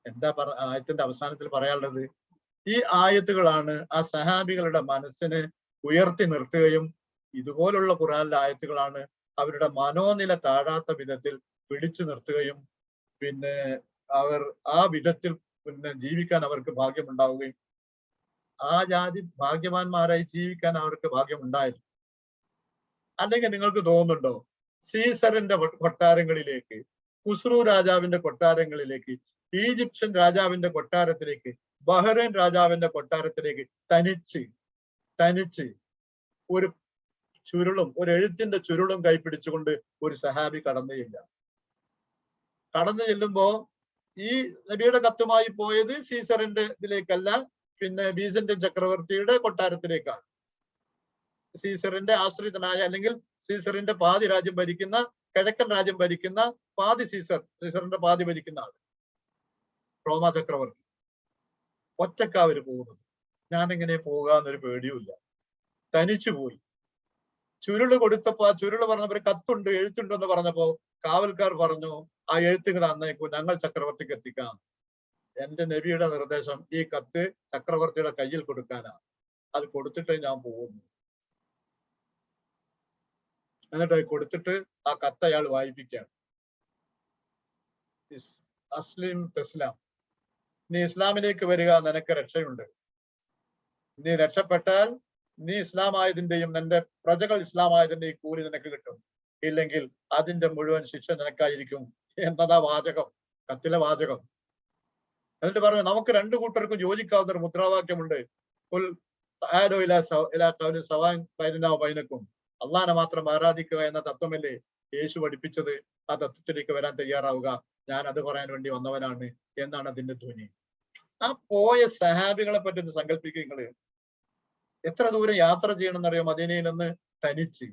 S1: എന്താ ആയത്തിന്റെ അവസാനത്തിൽ പറയാനുള്ളത്? ഈ ആയത്തുകളാണ് ആ സഹാബികളുടെ മനസ്സിനെ ഉയർത്തി നിർത്തുകയും ഇതുപോലുള്ള ഖുർആനിലെ ആയത്തുകളാണ് അവരുടെ മനോനില താഴാത്ത വിധത്തിൽ പിടിച്ചു നിർത്തുകയും പിന്നെ അവർ ആ വിധത്തിൽ പിന്നെ ജീവിക്കാൻ അവർക്ക് ഭാഗ്യമുണ്ടാവുകയും ആ ജാതി ഭാഗ്യവാന്മാരായി ജീവിക്കാൻ അവർക്ക് ഭാഗ്യമുണ്ടായിരുന്നു. അല്ലെങ്കിൽ നിങ്ങൾക്ക് തോന്നുന്നുണ്ടോ സീസറിന്റെ കൊട്ടാരങ്ങളിലേക്ക്, ഖുസ്രു രാജാവിന്റെ കൊട്ടാരങ്ങളിലേക്ക്, ഈജിപ്ഷ്യൻ രാജാവിന്റെ കൊട്ടാരത്തിലേക്ക്, ബഹ്റൈൻ രാജാവിന്റെ കൊട്ടാരത്തിലേക്ക് തനിച്ച് ഒരു ചുരുളും ഒരു എഴുത്തിന്റെ ചുരുളും കൈപ്പിടിച്ചുകൊണ്ട് ഒരു സഹാബി കടന്നു ചെല്ലുമ്പോ ഈ നബിയുടെ കത്തുമായി പോയത് സീസറിന്റെ ഇതിലേക്കല്ല, പിന്നെ ബീസന്റൈൻ ചക്രവർത്തിയുടെ കൊട്ടാരത്തിലേക്കാണ്. സീസറിന്റെ ആശ്രിതനായ അല്ലെങ്കിൽ സീസറിന്റെ പാതി രാജ്യം ഭരിക്കുന്ന, കിഴക്കൻ രാജ്യം ഭരിക്കുന്ന പാതി സീസറിന്റെ പാതി ഭരിക്കുന്ന ആള് റോമ ചക്രവർത്തി. ഒറ്റക്കാവര് പോകുന്നത്. ഞാനെങ്ങനെ പോകാന്നൊരു പേടിയുമില്ല. തനിച്ചു പോയി. ചുരുള് കൊടുത്തപ്പോ ആ ചുരുള് പറഞ്ഞപ്പോ കത്തുണ്ട് എഴുത്തുണ്ടെന്ന് പറഞ്ഞപ്പോ കാവൽക്കാർ പറഞ്ഞു ആ എഴുത്തുകൾ തന്നേക്കൂ, ഞങ്ങൾ ചക്രവർത്തിക്ക് എത്തിക്കാം. എന്റെ നബിയുടെ നിർദ്ദേശം ഈ കത്ത് ചക്രവർത്തിയുടെ കയ്യിൽ കൊടുക്കാനാണ്. അത് കൊടുത്തിട്ടേ ഞാൻ പോകുന്നു. എന്നിട്ട് കൊടുത്തിട്ട് ആ കത്ത് അയാൾ വായിപ്പിക്കുകയാണ്. അസ്ലിം തസ്ലാം, നീ ഇസ്ലാമിലേക്ക് വരിക, നിനക്ക് രക്ഷയുണ്ട്. നീ രക്ഷപ്പെട്ടാൽ നീ ഇസ്ലാമായതിന്റെയും നിന്റെ പ്രജകൾ ഇസ്ലാമായതിന്റെയും കൂലി നിനക്ക് കിട്ടും. ഇല്ലെങ്കിൽ അതിന്റെ മുഴുവൻ ശിക്ഷ നിനക്കായിരിക്കും എന്നതാ വാചകം, കത്തിലെ വാചകം. എന്നിട്ട് പറഞ്ഞു നമുക്ക് രണ്ടു കൂട്ടർക്കും യോജിക്കാവുന്ന ഒരു മുദ്രാവാക്യമുണ്ട്. അള്ളാനെ മാത്രം ആരാധിക്കുക എന്ന തത്വമല്ലേ യേശു പഠിപ്പിച്ചത്? ആ തത്വത്തിലേക്ക് വരാൻ തയ്യാറാവുക, ഞാൻ അത് പറയാൻ വേണ്ടി വന്നവനാണ് എന്നാണ് അതിന്റെ ധ്വനി. ആ പോയ സഹാബികളെ പറ്റി ഒന്ന് സങ്കല്പിക്കുക നിങ്ങള്. എത്ര ദൂരം യാത്ര ചെയ്യണമെന്നറിയോ? മദീനയിൽ നിന്ന് തനിച്ച്.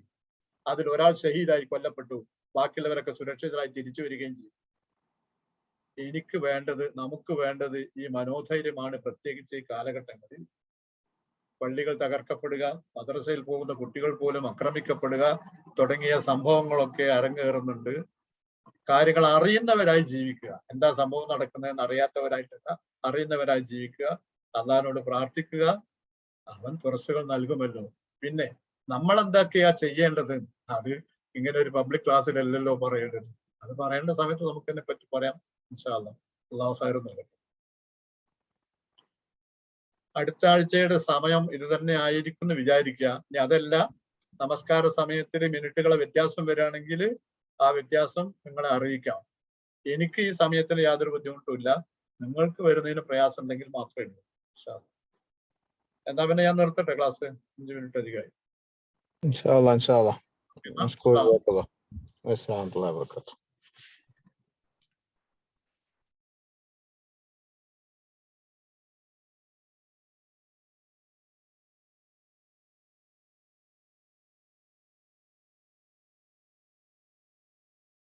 S1: അതിൽ ഒരാൾ ഷഹീദായി കൊല്ലപ്പെട്ടു, ബാക്കിയുള്ളവരൊക്കെ സുരക്ഷിതരായി തിരിച്ചു വരികയും ചെയ്തു. എനിക്ക് വേണ്ടത്, നമുക്ക് വേണ്ടത് ഈ മനോധൈര്യമാണ്. പ്രത്യേകിച്ച് ഈ കാലഘട്ടങ്ങളിൽ പള്ളികൾ തകർക്കപ്പെടുക, മദ്രസയിൽ പോകുന്ന കുട്ടികൾ പോലും ആക്രമിക്കപ്പെടുക തുടങ്ങിയ സംഭവങ്ങളൊക്കെ അരങ്ങേറുന്നുണ്ട്. കാര്യങ്ങൾ അറിയുന്നവരായി ജീവിക്കുക. എന്താ സംഭവം നടക്കുന്നതെന്ന് അറിയാത്തവരായിട്ടല്ല, അറിയുന്നവരായി ജീവിക്കുക. അള്ളാഹിനോട് പ്രാർത്ഥിക്കുക, അവൻ തുറസുകൾ നൽകുമല്ലോ. പിന്നെ നമ്മൾ എന്തൊക്കെയാ ചെയ്യേണ്ടത്? അത് ഇങ്ങനെ ഒരു പബ്ലിക് ക്ലാസ്സിലല്ലല്ലോ പറയേണ്ടത്. അത് പറയേണ്ട സമയത്ത് നമുക്ക് അതിനെ പറ്റി പറയാം. ഇൻഷാ അല്ലാഹ്. അല്ലാഹു ഖൈർ നൽകട്ടെ. അടുത്ത ആഴ്ചയുടെ സമയം ഇത് തന്നെ ആയിരിക്കും എന്ന് വിചാരിക്കുക. ഇനി അതല്ല, നമസ്കാര സമയത്തിന് മിനിറ്റുകളെ വ്യത്യാസം വരികയാണെങ്കിൽ ആ വ്യത്യാസം നിങ്ങളെ അറിയിക്കാം. എനിക്ക് ഈ സമയത്തിന് യാതൊരു ബുദ്ധിമുട്ടുമില്ല. നിങ്ങൾക്ക് വരുന്നതിന് പ്രയാസം ഉണ്ടെങ്കിൽ മാത്രമേ ഉള്ളൂ. എന്നാ പിന്നെ ഞാൻ നിർത്തട്ടെ, ക്ലാസ് 5 മിനിറ്റ് അധികമായി.
S2: ഇൻഷാ അല്ലാഹ്.